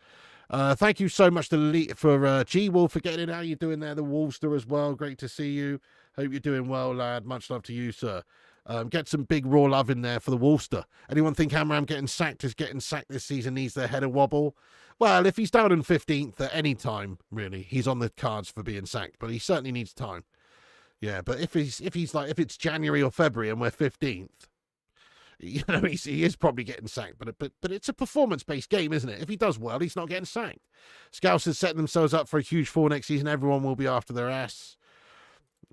Thank you so much for G-Wolf for getting in. How you doing there? The Wolfster as well. Great to see you. Hope you're doing well, lad. Much love to you, sir. Get some big raw love in there for the Wolfster. Anyone think Amram getting sacked this season needs their head a wobble? Well, if he's down in 15th at any time, really, he's on the cards for being sacked, but he certainly needs time. Yeah, but if it's January or February and we're 15th, you know, he is probably getting sacked, but it's a performance-based game, isn't it? If he does well, he's not getting sacked. Scouse is setting themselves up for a huge fall next season. Everyone will be after their ass.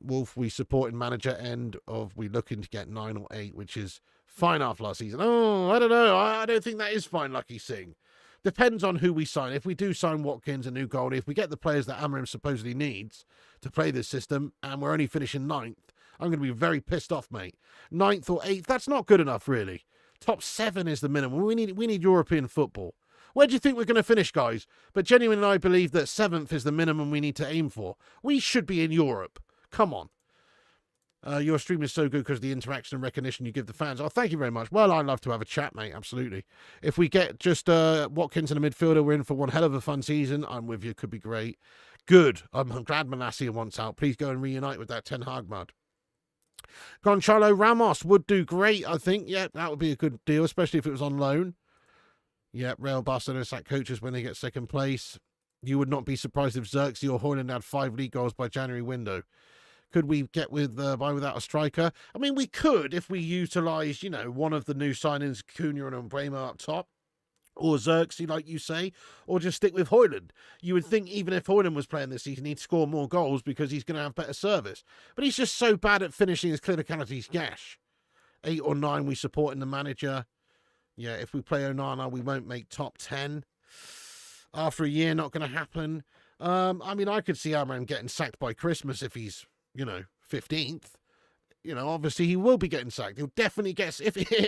Wolf, we support in manager end of we looking to get 9 or 8, which is fine after last season. Oh, I don't know. I don't think that is fine, Lucky Singh. Depends on who we sign. If we do sign Watkins, a new goalie, if we get the players that Amorim supposedly needs to play this system, and we're only finishing 9th, I'm going to be very pissed off, mate. 9th or 8th, that's not good enough, really. Top 7 is the minimum. We need European football. Where do you think we're going to finish, guys? But genuinely, I believe that 7th is the minimum we need to aim for. We should be in Europe. Come on. Your stream is so good because of the interaction and recognition you give the fans. Oh, thank you very much. Well, I'd love to have a chat, mate. Absolutely. If we get just Watkins and a midfielder, we're in for one hell of a fun season. I'm with you. Could be great. Good. I'm glad Malacia wants out. Please go and reunite with that Ten Hag mud. Gonçalo Ramos would do great, I think. Yeah, that would be a good deal, especially if it was on loan. Yeah, Real Barcelona sack coaches when they get second place. You would not be surprised if Xerxes or Højlund had 5 league goals by January window. Could we get by without a striker? I mean, we could if we utilise, you know, one of the new signings, Cunha and Mbeumo up top, or Xerxes, like you say, or just stick with Højlund. You would think even if Højlund was playing this season, he'd score more goals because he's going to have better service. But he's just so bad at finishing his clinicality's gash. 8 or 9, we support in the manager. Yeah, if we play Onana, we won't make top 10. After a year, not going to happen. I mean, I could see Amram getting sacked by Christmas if he's, you know, 15th. You know, obviously he will be getting sacked. He'll definitely get...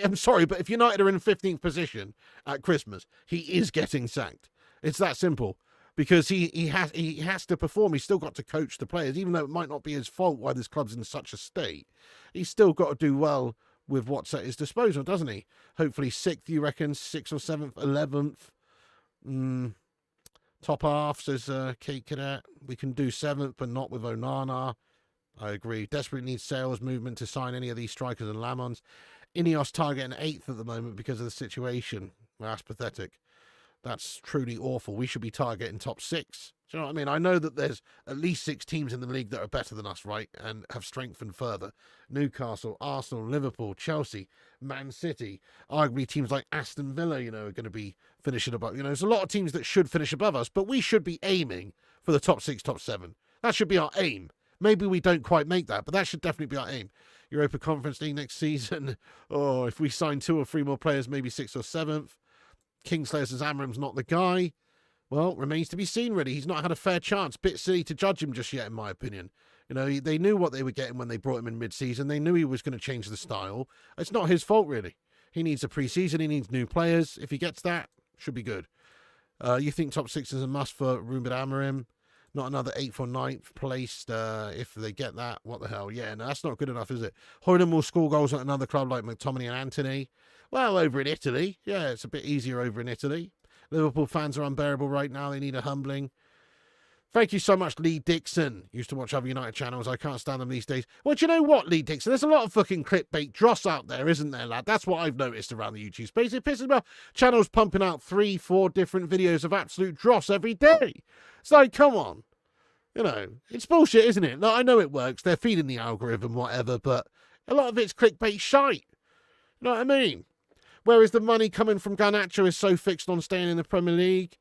I'm sorry, but if United are in 15th position at Christmas, he is getting sacked. It's that simple. Because he has to perform. He's still got to coach the players, even though it might not be his fault why this club's in such a state. He's still got to do well with what's at his disposal, doesn't he? Hopefully 6th, you reckon? 6th or 7th, 11th. Top half, says Kate Cadet. We can do 7th, but not with Onana. I agree. Desperately needs sales movement to sign any of these strikers and Lammens. Ineos targeting 8th at the moment because of the situation. Well, that's pathetic. That's truly awful. We should be targeting top 6. Do you know what I mean? I know that there's at least 6 teams in the league that are better than us, right? And have strengthened further. Newcastle, Arsenal, Liverpool, Chelsea, Man City. Arguably teams like Aston Villa, you know, are going to be finishing above. You know, there's a lot of teams that should finish above us, but we should be aiming for the top 6, top 7. That should be our aim. Maybe we don't quite make that, but that should definitely be our aim. Europa Conference League next season. Oh, if we sign 2 or 3 more players, maybe 6th or 7th. Kingslayer says Amram's not the guy. Well, remains to be seen, really. He's not had a fair chance. Bit silly to judge him just yet, in my opinion. You know, they knew what they were getting when they brought him in mid-season. They knew he was going to change the style. It's not his fault, really. He needs a pre-season. He needs new players. If he gets that, should be good. You think top 6 is a must for Ruben Amorim? Not another 8th or 9th placed. If they get that, what the hell? Yeah, no, that's not good enough, is it? Højlund will score goals at another club like McTominay and Anthony. Well, over in Italy. Yeah, it's a bit easier over in Italy. Liverpool fans are unbearable right now. They need a humbling. Thank you so much, Lee Dixon. Used to watch other United channels. I can't stand them these days. Well, do you know what, Lee Dixon? There's a lot of fucking clickbait dross out there, isn't there, lad? That's what I've noticed around the YouTube space. It pisses me off. Channels pumping out 3, 4 different videos of absolute dross every day. It's like, come on. You know, it's bullshit, isn't it? No, I know it works. They're feeding the algorithm, whatever, but A lot of it's clickbait shite. You know what I mean? Whereas the money coming from Garnacho is so fixed on staying in the Premier League.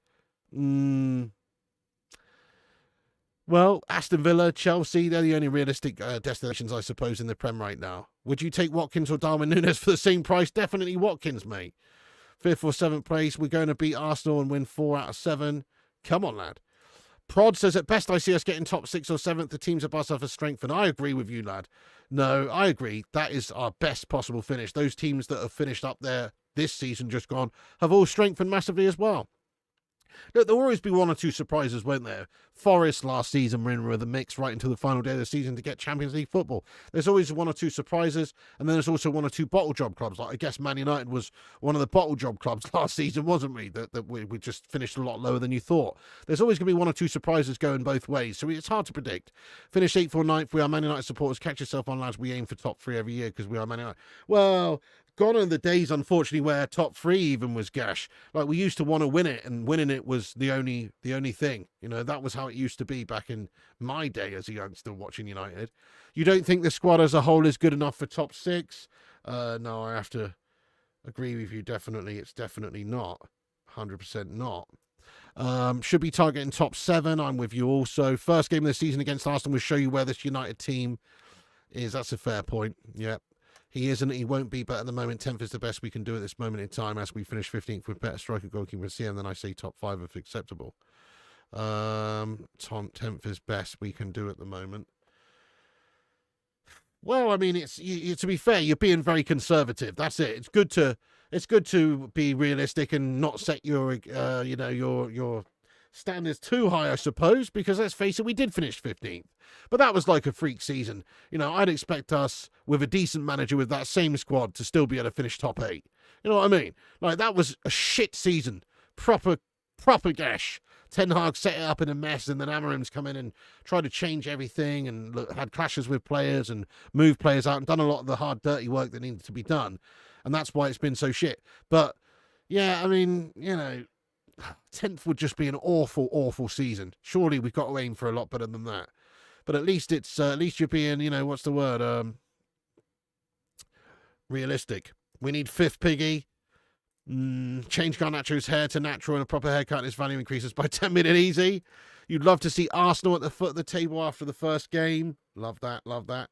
Well, Aston Villa, Chelsea, they're the only realistic destinations, I suppose, in the Prem right now. Would you take Watkins or Darwin Núñez for the same price? Definitely Watkins, mate. 5th or 7th place. We're going to beat Arsenal and win 4 out of 7. Come on, lad. Prod says, at best I see us getting top 6 or 7th. The teams above us have strengthened. I agree with you, lad. No, I agree. That is our best possible finish. Those teams that have finished up there this season just gone have all strengthened massively as well. Look, there'll always be 1 or 2 surprises, won't there? Forest last season were in with the mix right until the final day of the season to get Champions League football. There's always 1 or 2 surprises, and then there's also 1 or 2 bottle job clubs. Like I guess Man United was one of the bottle job clubs last season, wasn't we? That we just finished a lot lower than you thought. There's always going to be 1 or 2 surprises going both ways, so it's hard to predict. Finish 8th or 9th. We are Man United supporters. Catch yourself on, lads. We aim for top 3 every year because we are Man United. Well, gone are the days, unfortunately, where top 3 even was gash. Like, we used to want to win it, and winning it was the only thing. You know, that was how it used to be back in my day as a youngster watching United. You don't think the squad as a whole is good enough for top 6? No, I have to agree with you. Definitely, it's definitely not. 100% not. Should be targeting top 7. I'm with you also. First game of the season against Arsenal will show you where this United team is. That's a fair point. Yeah. He isn't, he won't be, but at the moment, 10th is the best we can do at this moment in time as we finish 15th with better striker, goalkeeper, and CM. Then I say top 5 if acceptable. 10th is best we can do at the moment. Well, I mean, it's to be fair, you're being very conservative. That's it. It's good to be realistic and not set your your standards too high, I suppose, because let's face it, we did finish 15th. But that was like a freak season. You know, I'd expect us, with a decent manager with that same squad, to still be able to finish top 8. You know what I mean? Like, that was a shit season. Proper gash. Ten Hag set it up in a mess, and then Amarim's come in and tried to change everything and had clashes with players and moved players out and done a lot of the hard, dirty work that needed to be done. And that's why it's been so shit. But, yeah, I mean, you know, 10th would just be an awful, awful season. Surely we've got to aim for a lot better than that. But at least it's at least you're being, you know, what's the word? Realistic. We need 5th, Piggy. Change Garnacho's hair to natural and a proper haircut, and his value increases by 10 million easy. You'd love to see Arsenal at the foot of the table after the first game. Love that, love that.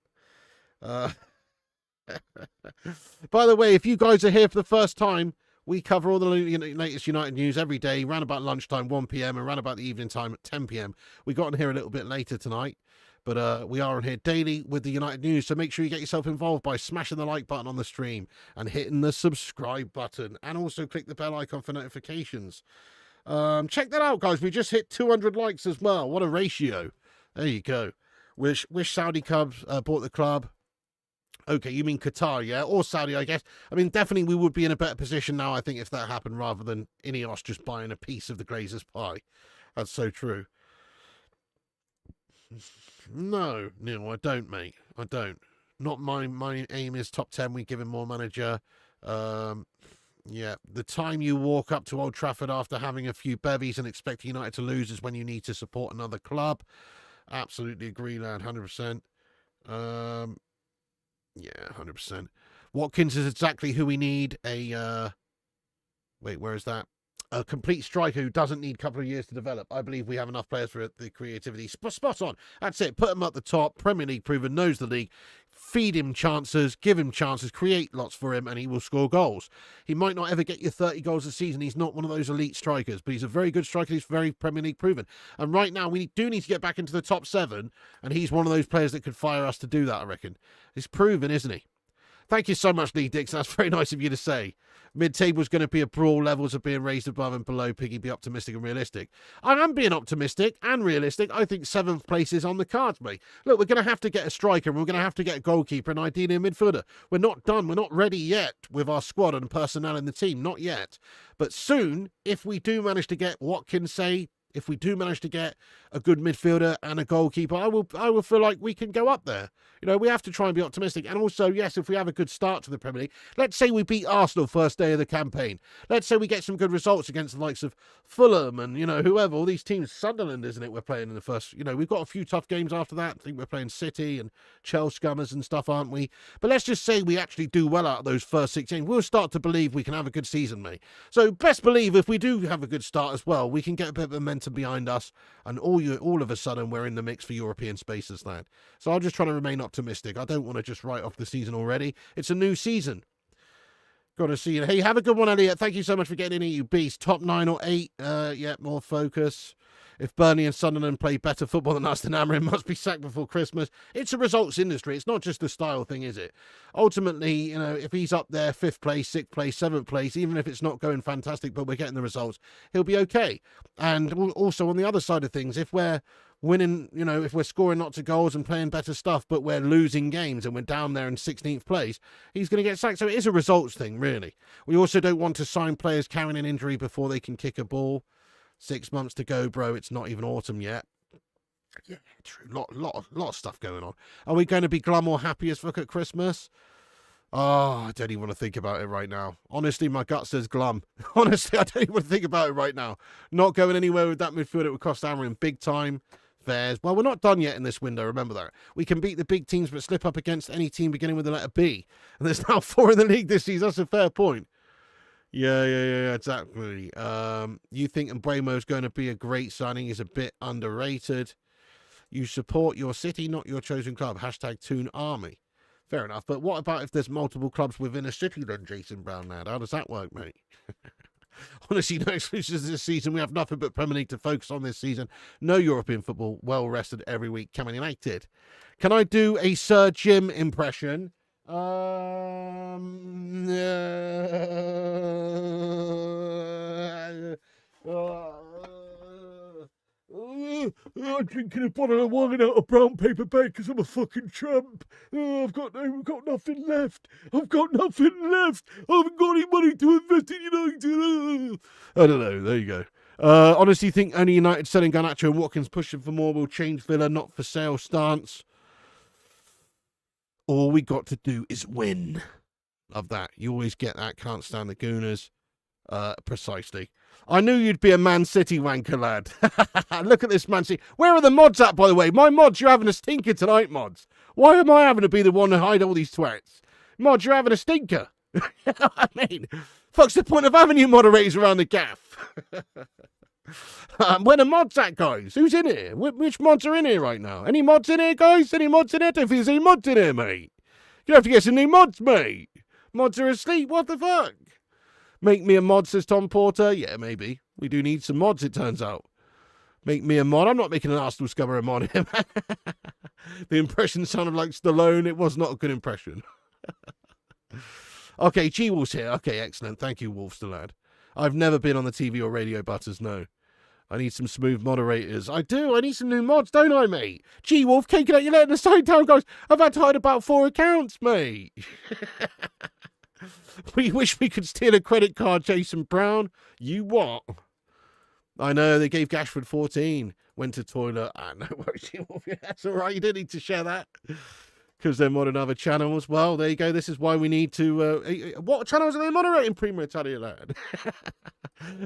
By the way, if you guys are here for the first time, we cover all the latest United news every day, around about lunchtime, 1 p.m, and around about the evening time at 10 p.m. We got on here a little bit later tonight, but we are on here daily with the United news, so make sure you get yourself involved by smashing the like button on the stream and hitting the subscribe button, and also click the bell icon for notifications. Check that out, guys. We just hit 200 likes as well. What a ratio. There you go. Wish Saudi Cubs bought the club. Okay, you mean Qatar, yeah? Or Saudi, I guess. I mean, definitely we would be in a better position now, I think, if that happened, rather than Ineos just buying a piece of the Glazers' pie. That's so true. No, I don't, mate. I don't. Not my aim is top 10. We give him more manager. Yeah, the time you walk up to Old Trafford after having a few bevies and expect United to lose is when you need to support another club. Absolutely agree, lad. 100%. Yeah, 100%. Watkins is exactly who we need. Wait, where is that? A complete striker who doesn't need a couple of years to develop. I believe we have enough players for the creativity. Spot on. That's it. Put him at the top. Premier League proven, knows the league. Feed him chances, give him chances, create lots for him, and he will score goals. He might not ever get you 30 goals a season. He's not one of those elite strikers, but he's a very good striker. He's very Premier League proven. And right now, we do need to get back into the top 7, and he's one of those players that could fire us to do that, I reckon. He's proven, isn't he? Thank you so much, Lee Dixon. That's very nice of you to say. Mid-table is going to be a brawl. Levels are being raised above and below. Piggy, be optimistic and realistic. I am being optimistic and realistic. I think 7th place is on the cards, mate. Look, we're going to have to get a striker, and we're going to have to get a goalkeeper, and ideally a midfielder. We're not done. We're not ready yet with our squad and personnel in the team. Not yet. But soon, if we do manage to get Watkins, say, if we do manage to get a good midfielder and a goalkeeper, I will feel like we can go up there. You know, we have to try and be optimistic. And also, yes, if we have a good start to the Premier League, let's say we beat Arsenal first day of the campaign. Let's say we get some good results against the likes of Fulham and, you know, whoever, all these teams. Sunderland, isn't it, we're playing in the first, you know, we've got a few tough games after that. I think we're playing City and Chelsea Scummers and stuff, aren't we? But let's just say we actually do well out of those first 16. We'll start to believe we can have a good season, mate. So best believe if we do have a good start as well, we can get a bit of momentum behind us, and all of a sudden we're in the mix for European spaces, lad. So I'm just trying to remain optimistic. I don't want to just write off the season already. It's a new season. Got to see you. Hey, have a good one, Elliot. Thank you so much for getting in, you beast. Top 9 or 8. Yeah, more focus. If Burnley and Sunderland play better football than us, then Amorim must be sacked before Christmas. It's a results industry. It's not just a style thing, is it? Ultimately, you know, if he's up there 5th place, 6th place, 7th place, even if it's not going fantastic, but we're getting the results, he'll be okay. And also on the other side of things, if we're winning, you know, if we're scoring lots of goals and playing better stuff, but we're losing games and we're down there in 16th place, he's going to get sacked. So it is a results thing, really. We also don't want to sign players carrying an injury before they can kick a ball. 6 months to go, bro. It's not even autumn yet. Yeah, true. Lot of stuff going on. Are we going to be glum or happy as fuck at Christmas? Oh, I don't even want to think about it right now. Honestly, my gut says glum. Honestly, I don't even want to think about it right now. Not going anywhere with that midfield. It would cost Amorim big time. Fares. Well, we're not done yet in this window. Remember that. We can beat the big teams, but slip up against any team beginning with the letter B. And there's now 4 in the league this season. That's a fair point. Yeah, exactly. You think Mbeumo's going to be a great signing? He's a bit underrated. You support your city, not your chosen club. Hashtag Toon Army. Fair enough. But what about if there's multiple clubs within a city then, Jason Brown, lad? How does that work, mate? Honestly, no exclusions this season. We have nothing but Premier League to focus on this season. No European football. Well rested every week. Come United. Can I do a Sir Jim impression? I'm drinking a bottle of wine out of brown paper bag because I'm a fucking tramp. I've got nothing left. I haven't got any money to invest in United. I don't know. There you go. Honestly, think only United selling Garnacho and Watkins pushing for more will change Villa not for sale stance. All we got to do is win. Love that. You always get that. Can't stand the Gooners. Precisely. I knew you'd be a Man City wanker, lad. Look at this Man City. Where are the mods at, by the way? My mods, you're having a stinker tonight, mods. Why am I having to be the one to hide all these twats? Mods, you're having a stinker. I mean, fuck's the point of having you moderators around the gaff? Where the mods at, guys? Who's in here? Which mods are in here right now? Any mods in here, guys? Any mods in here? I don't think there's any mods in here, mate. You have to get some new mods, mate. Mods are asleep. What the fuck? Make me a mod, says Tom Porter. Yeah, maybe. We do need some mods, it turns out. Make me a mod. I'm not making an Arsenal scummer a mod here, man. The impression sounded like Stallone. It was not a good impression. Okay, G-Wolf's here. Okay, excellent. Thank you, Wolf's the lad. I've never been on the TV or radio, Butters, no. I need some smooth moderators. I do. I need some new mods, don't I, mate? G-Wolf, can't get out. You're letting the side down, guys. I've had to hide about 4 accounts, mate. We wish we could steal a credit card, Jason Brown. You what? I know, they gave Gashford 14. Went to toilet. No worries, G-Wolf. Yeah, that's all right. You don't need to share that. Because they're modding other channels. Well, there you go. This is why we need to... what channels are they moderating, Primo Italia, lad?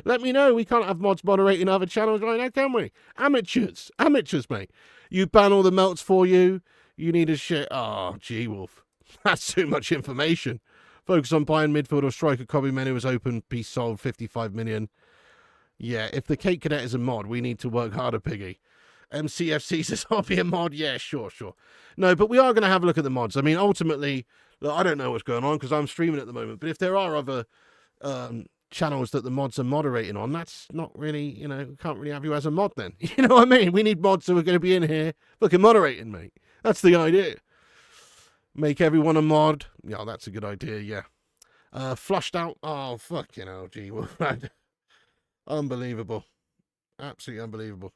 Let me know. We can't have mods moderating other channels right now, can we? Amateurs. Amateurs, mate. You ban all the melts for you. You need a shit... Oh, G-Wolf. That's too much information. Focus on buying midfield or striker. Copy menu is open. Piece sold. 55 million. Yeah, if the Cake Cadet is a mod, we need to work harder, Piggy. MCFC says, I'll be a mod. Yeah, sure. No, but we are going to have a look at the mods. I mean, ultimately, look, I don't know what's going on because I'm streaming at the moment. But if there are other channels that the mods are moderating on, that's not really, you know, we can't really have you as a mod then. You know what I mean? We need mods who are going to be in here fucking moderating, mate. That's the idea. Make everyone a mod. Yeah, that's a good idea, yeah. Flushed out. Oh, fucking hell, gee. Unbelievable. Absolutely unbelievable.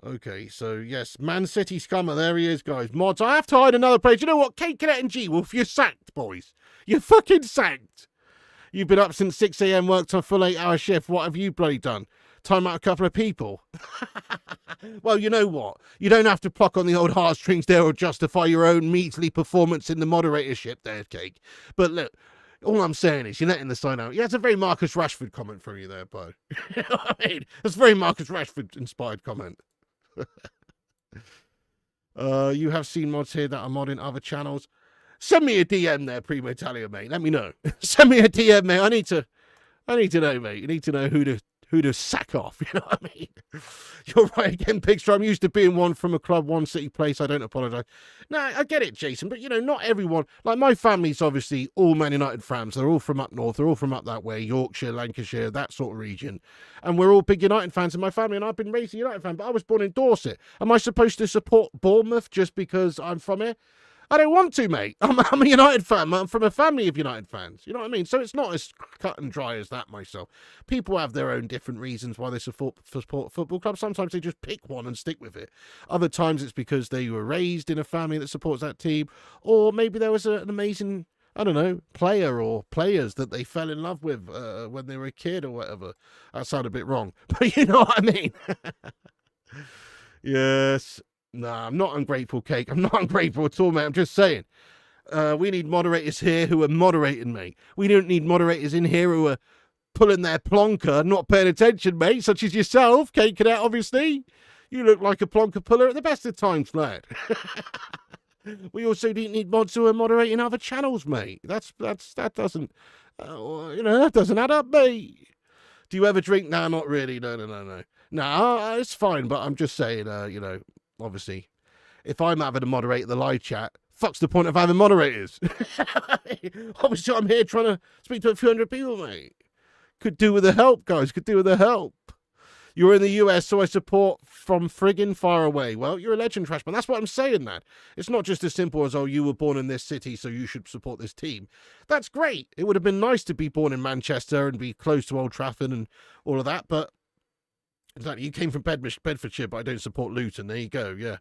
Okay, so yes, Man City scummer. There he is, guys. Mods. I have to hide another page. You know what? Kate Cadet and G-Wolf, you're sacked, boys. You're fucking sacked. You've been up since 6 a.m., worked a full 8-hour shift. What have you bloody done? time out a couple of people. Well, you know what? You don't have to pluck on the old heartstrings there or justify your own measly performance in the moderatorship there, Cake. But look, all I'm saying is you're letting the sign out. Yeah, it's a very Marcus Rashford comment from you there, Bo. You know what I mean? That's a very Marcus Rashford-inspired comment. You have seen mods here that are modding other channels. Send me a DM there, Primo Italia, mate. Let me know. Send me a DM, mate. I need to know, mate. You need to know who to sack off. You know what I mean? You're right again, Pigster. I'm used to being one from a club, one city place. I don't apologise. No, I get it, Jason. But, you know, not everyone. Like, my family's obviously all Man United fans. They're all from up north. They're all from up that way. Yorkshire, Lancashire, that sort of region. And we're all big United fans in my family. And I've been raised a United fan. But I was born in Dorset. Am I supposed to support Bournemouth just because I'm from here? I don't want to, mate. I'm a United fan. I'm from a family of United fans. You know what I mean? So it's not as cut and dry as that myself. People have their own different reasons why they support football clubs. Sometimes they just pick one and stick with it. Other times it's because they were raised in a family that supports that team. Or maybe there was an amazing, I don't know, player or players that they fell in love with when they were a kid or whatever. That sounded a bit wrong. But you know what I mean? Yes. Nah, I'm not ungrateful, Cake. I'm not ungrateful at all, mate. I'm just saying. We need moderators here who are moderating, mate. We don't need moderators in here who are pulling their plonker, not paying attention, mate, such as yourself, Cake Cadet, obviously. You look like a plonker puller at the best of times, lad. We also need mods who are moderating other channels, mate. That doesn't, that doesn't add up, mate. Do you ever drink? Nah, not really. No. Nah, it's fine, but I'm just saying, obviously, if I'm having to moderate the live chat, fuck's the point of having moderators? Obviously, I'm here trying to speak to a few hundred people, mate. Could do with the help, guys. Could do with the help. You're in the US, so I support from friggin' far away. Well, you're a legend, Trashman. That's what I'm saying, that. It's not just as simple as, oh, you were born in this city, so you should support this team. That's great. It would have been nice to be born in Manchester and be close to Old Trafford and all of that, but exactly, you came from Bedfordshire, but I don't support Luton. There you go, yeah.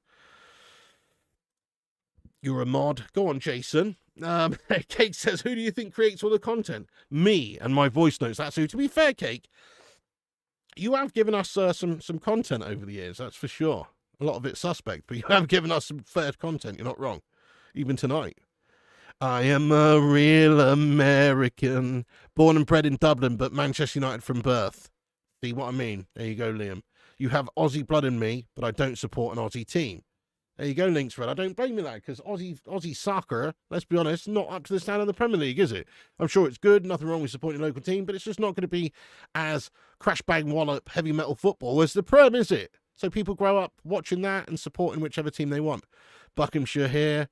You're a mod. Go on, Jason. Cake says, who do you think creates all the content? Me and my voice notes. That's who. To be fair, Cake, you have given us some content over the years, that's for sure. A lot of it suspect, but you have given us some fair content. You're not wrong. Even tonight. I am a real American. Born and bred in Dublin, but Manchester United from birth. See what I mean? There you go, Liam. You have Aussie blood in me, but I don't support an Aussie team. There you go, Linksfred. I don't blame you that, because Aussie soccer, let's be honest, not up to the standard of the Premier League, is it? I'm sure it's good, nothing wrong with supporting your local team, but it's just not going to be as crash bang wallop heavy metal football as the Prem, is it? So people grow up watching that and supporting whichever team they want. Buckinghamshire here.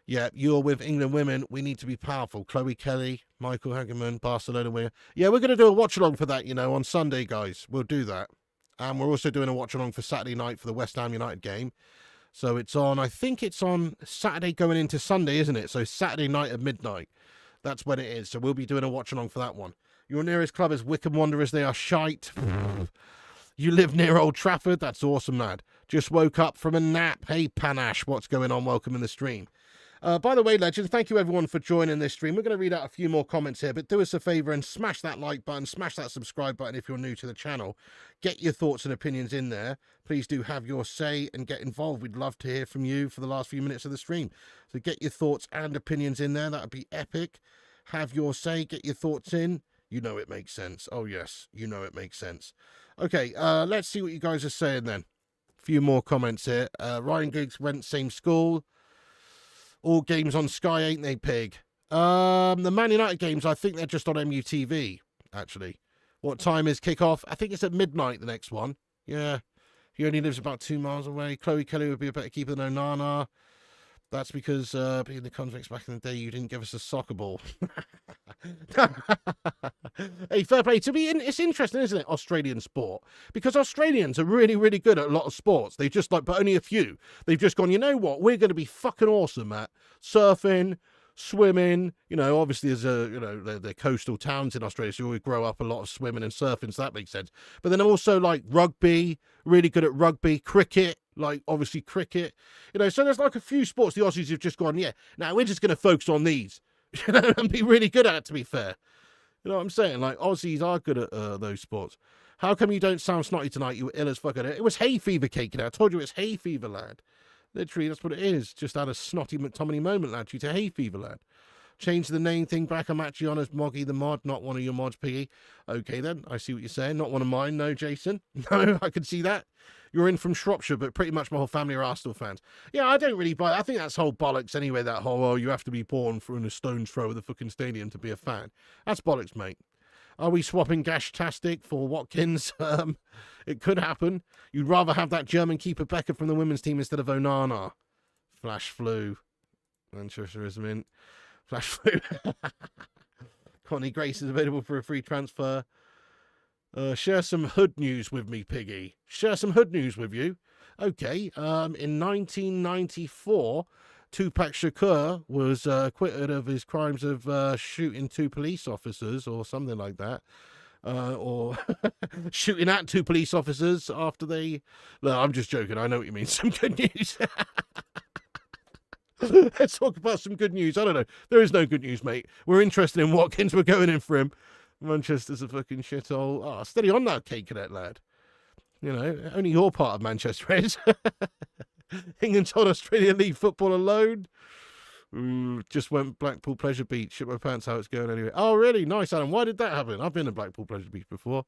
Yeah, you're with England women. We need to be powerful. Chloe Kelly, Michael Hageman, Barcelona winger. Yeah, we're going to do a watch-along for that, on Sunday, guys. We'll do that. And we're also doing a watch-along for Saturday night for the West Ham United game. So it's on, I think it's on Saturday going into Sunday, isn't it? So Saturday night at midnight. That's when it is. So we'll be doing a watch-along for that one. Your nearest club is Wycombe Wanderers. They are shite. You live near Old Trafford. That's awesome, lad. Just woke up from a nap. Hey, Panache, what's going on? Welcome in the stream. By the way, legends, thank you everyone for joining this stream. We're going to read out a few more comments here, but do us a favour and smash that like button, smash that subscribe button if you're new to the channel. Get your thoughts and opinions in there. Please do have your say and get involved. We'd love to hear from you for the last few minutes of the stream. So get your thoughts and opinions in there. That would be epic. Have your say, get your thoughts in. You know it makes sense. Oh, yes, you know it makes sense. Okay, let's see what you guys are saying then. A few more comments here. Ryan Giggs went same school. All games on Sky, ain't they, pig? The Man United games, I think they're just on MUTV, actually. What time is kickoff? I think it's at midnight, the next one. Yeah. He only lives about 2 miles away. Chloe Kelly would be a better keeper than Onana. That's because being the convicts back in the day, you didn't give us a soccer ball. Hey, fair play. It's interesting, isn't it, Australian sport? Because Australians are really, really good at a lot of sports. They just but only a few. They've just gone, you know what? We're going to be fucking awesome at surfing, swimming. Obviously there's the coastal towns in Australia, so we grow up a lot of swimming and surfing, so that makes sense. But then also like rugby, really good at rugby, cricket. Like, obviously, cricket. So there's like a few sports the Aussies have just gone, yeah, now we're just going to focus on these. And be really good at it, to be fair. You know what I'm saying? Like, Aussies are good at those sports. How come you don't sound snotty tonight? You were ill as fuck. It was hay fever, Cake. I told you it's hay fever, lad. Literally, that's what it is. Just had a snotty McTominay moment, lad, due to hay fever, lad. Change the name thing back. I'm actually on as Moggy the mod, not one of your mods, Piggy. Okay, then. I see what you're saying. Not one of mine. No, Jason. No, I can see that. You're in from Shropshire, but pretty much my whole family are Arsenal fans. Yeah, I don't really buy it. I think that's whole bollocks anyway, that whole, oh, you have to be born from a stone's throw of the fucking stadium to be a fan. That's bollocks, mate. Are we swapping Gash-tastic for Watkins? It could happen. You'd rather have that German keeper Becker from the women's team instead of Onana. Flash flu. Manchester is in. Flash flu. Connie Grace is available for a free transfer. Share some hood news with me, Piggy. Share some hood news with you. Okay. In 1994, Tupac Shakur was acquitted of his crimes of shooting 2 police officers or something like that. Or shooting at 2 police officers after they... No, I'm just joking. I know what you mean. Some good news. Let's talk about some good news. I don't know. There is no good news, mate. We're interested in Watkins. We're going in for him. Manchester's a fucking shithole. Oh, steady on that, Cake Cadet, lad. You know, only your part of Manchester is. England's on Australian League football alone. Just went Blackpool Pleasure Beach. Shit my pants how it's going anyway. Oh, really? Nice, Adam. Why did that happen? I've been to Blackpool Pleasure Beach before.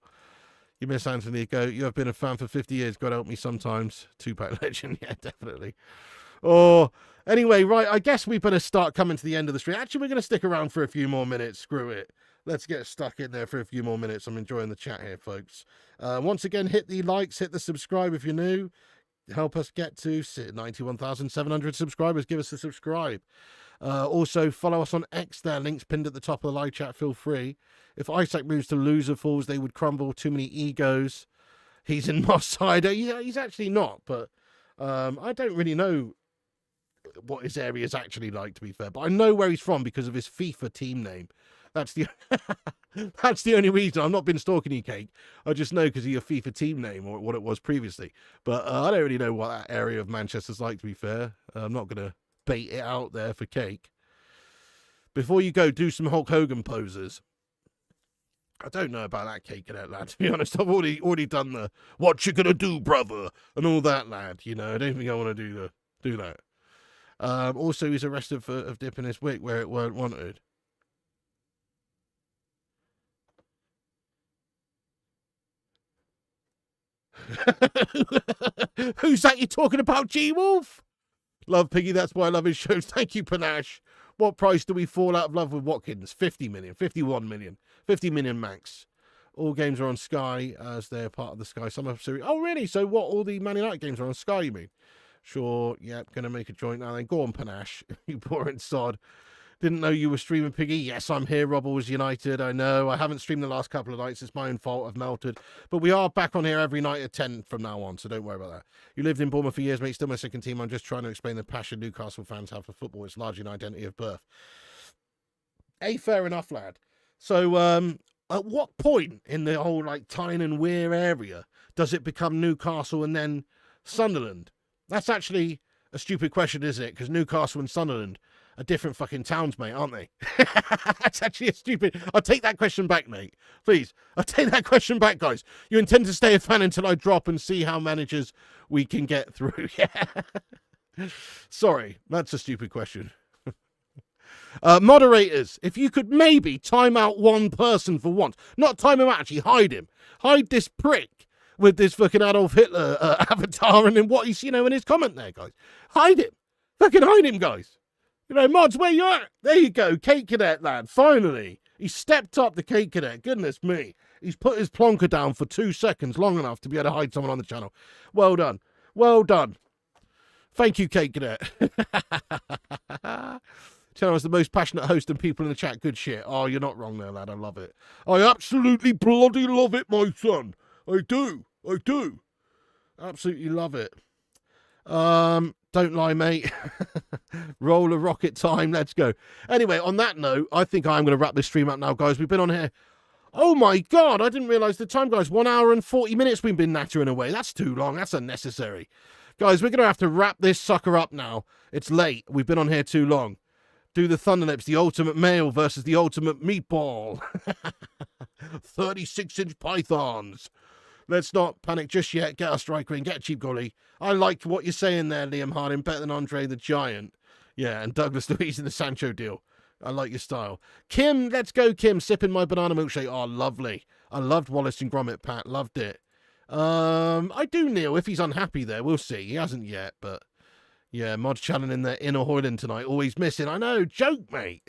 You miss Anthony. Go. You have been a fan for 50 years. God help me sometimes. Tupac legend. Yeah, definitely. Oh, anyway, right. I guess we better start coming to the end of the stream. Actually, we're going to stick around for a few more minutes. Screw it. Let's get stuck in there for a few more minutes. I'm enjoying the chat here, folks. Once again, hit the likes, hit the subscribe if you're new. Help us get to 91,700 subscribers. Give us a subscribe. Also, follow us on X there. Links pinned at the top of the live chat. Feel free. If Isak moves to loser falls, they would crumble. Too many egos. He's in Moss side. Yeah, he's actually not, but I don't really know what his area is actually like, to be fair. But I know where he's from because of his FIFA team name. That's the that's the only reason. I've not been stalking you, Cake. I just know because of your FIFA team name or what it was previously. But I don't really know what that area of Manchester's like, to be fair. I'm not going to bait it out there for Cake. Before you go, do some Hulk Hogan poses. I don't know about that, Cake and that, lad. To be honest, I've already done the "what you gonna do, brother" and all that, lad. You know, I don't think I want to do that. Also, he's arrested for dipping his wick where it weren't wanted. Who's that you're talking about, G-Wolf? Love Piggy, that's why I love his shows. Thank you, Panache. What price do we fall out of love with Watkins? 50 million, 51 million, 50 million max. All games are on Sky as they're part of the Sky Summer Series. Oh, really? So what, all the Man United games are on Sky, you mean? Sure, yeah, gonna make a joint now then. Go on, Panache, you boring sod. Didn't know you were streaming, Piggy. Yes, I'm here. Rob was United. I know. I haven't streamed the last couple of nights. It's my own fault. I've melted. But we are back on here every night at 10 from now on, so don't worry about that. You lived in Bournemouth for years, mate. Still my second team. I'm just trying to explain the passion Newcastle fans have for football. It's largely an identity of birth. Hey, fair enough, lad. So, at what point in the whole, like, Tyne and Weir area does it become Newcastle and then Sunderland? That's actually a stupid question, isn't it? Because Newcastle and Sunderland are different fucking towns, mate, aren't they? That's actually a stupid... I'll take that question back, mate. Please. I'll take that question back, guys. You intend to stay a fan until I drop and see how managers we can get through. Yeah. Sorry, that's a stupid question. Moderators, if you could maybe time out one person for once. Not time him out, actually hide him. Hide this prick with this fucking Adolf Hitler avatar and in what he's, in his comment there, guys. Hide him. Fucking hide him, guys. Mods, where you at? There you go, Cake Cadet, lad. Finally. He stepped up the Cake Cadet. Goodness me. He's put his plonker down for 2 seconds, long enough to be able to hide someone on the channel. Well done. Well done. Thank you, Cake Cadet. Channel is the most passionate host and people in the chat. Good shit. Oh, you're not wrong there, lad. I love it. I absolutely bloody love it, my son. I do. I do. Absolutely love it. Don't lie, mate. Roll a rocket time. Let's go. Anyway, on that note, I think I'm going to wrap this stream up now, guys. We've been on here. Oh, my God. I didn't realise the time, guys. 1 hour and 40 minutes we've been nattering away. That's too long. That's unnecessary. Guys, we're going to have to wrap this sucker up now. It's late. We've been on here too long. Do the Thunderlips, the ultimate male versus the ultimate meatball. 36-inch pythons. Let's not panic just yet. Get our striker in. Get a cheap goalie. I like what you're saying there, Liam Harding. Better than Andre the Giant. Yeah, and Douglas Luiz in the Sancho deal. I like your style. Kim, let's go, Kim. Sipping my banana milkshake. Oh, lovely. I loved Wallace and Gromit, Pat. Loved it. I do, Neil. If he's unhappy there, we'll see. He hasn't yet, but... Yeah, Mod channeling their inner Hoyland tonight. Always missing. I know. Joke, mate.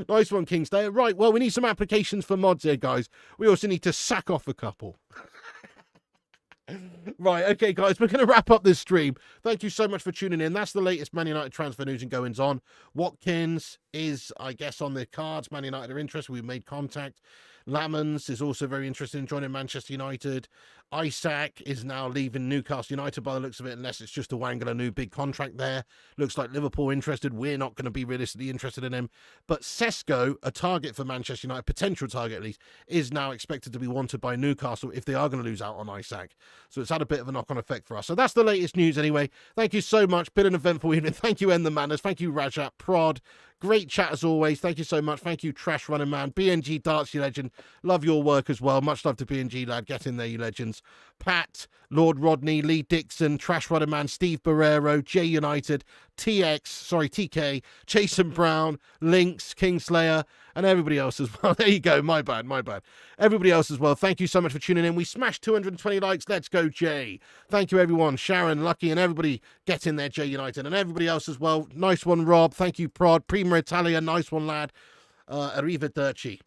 Nice one, Kingsley. Right, well, we need some applications for mods here, guys. We also need to sack off a couple. Right, okay, guys, we're going to wrap up this stream. Thank you so much for tuning in. That's the latest Man United transfer news and goings on. Watkins is, I guess, on the cards. Man United are interested. We've made contact. Lammens is also very interested in joining Manchester United. Isak is now leaving Newcastle United by the looks of it, unless it's just to wangle a new big contract there. Looks like Liverpool interested. We're not going to be realistically interested in him. But Sesko, a target for Manchester United, potential target at least, is now expected to be wanted by Newcastle if they are going to lose out on Isak. So it's had a bit of a knock-on effect for us. So that's the latest news anyway. Thank you so much. Been an eventful evening. Thank you, End the Manners. Thank you, Rajat, Prod. Great chat as always. Thank you so much. Thank you, Trash Running Man. BNG Darts, you legend. Love your work as well. Much love to BNG, lad. Get in there, you legends. Pat, Lord Rodney, Lee Dixon, Trash Running Man, Steve Barrero, J United, TK, Jason Brown, Lynx, Kingslayer, and everybody else as well. There you go. My bad. Everybody else as well. Thank you so much for tuning in. We smashed 220 likes. Let's go, Jay. Thank you, everyone. Sharon, Lucky, and everybody get in there, J United, and everybody else as well. Nice one, Rob. Thank you, Prod. Prima Italia. Nice one, lad. Arrivederci.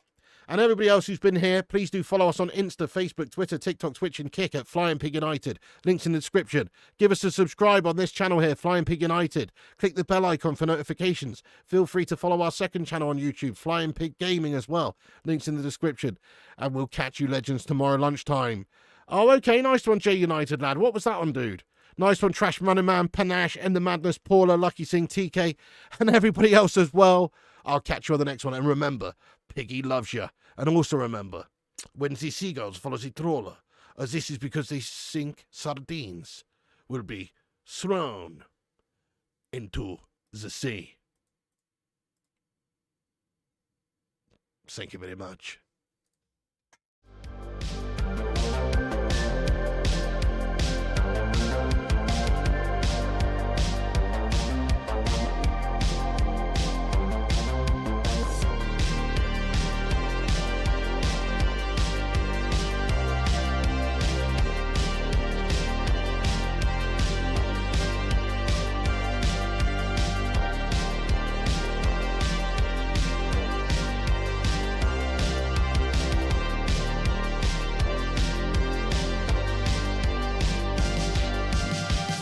And everybody else who's been here, please do follow us on Insta, Facebook, Twitter, TikTok, Twitch, and Kick at Flying Pig United. Links in the description. Give us a subscribe on this channel here, Flying Pig United. Click the bell icon for notifications. Feel free to follow our second channel on YouTube, Flying Pig Gaming as well. Links in the description. And we'll catch you legends tomorrow lunchtime. Oh, okay, nice one, J United, lad. What was that one, dude? Nice one, Trash Running Man, Panache, End the Madness, Paula, Lucky Singh, TK, and everybody else as well. I'll catch you on the next one. And remember, Piggy loves you. And also remember, when the seagulls follow the trawler, as this is because they sink sardines, will be thrown into the sea. Thank you very much.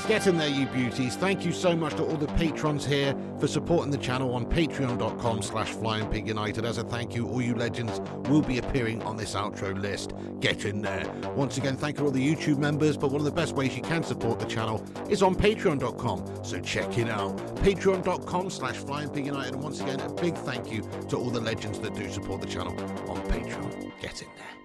Get in there, you beauties. Thank you so much to all the patrons here for supporting the channel on patreon.com/FlyingPigUnited. As a thank you, all you legends will be appearing on this outro list. Get in there. Once again, thank you to all the YouTube members, but one of the best ways you can support the channel is on patreon.com. So check it out. Patreon.com/FlyingPigUnited. And once again, a big thank you to all the legends that do support the channel on Patreon. Get in there.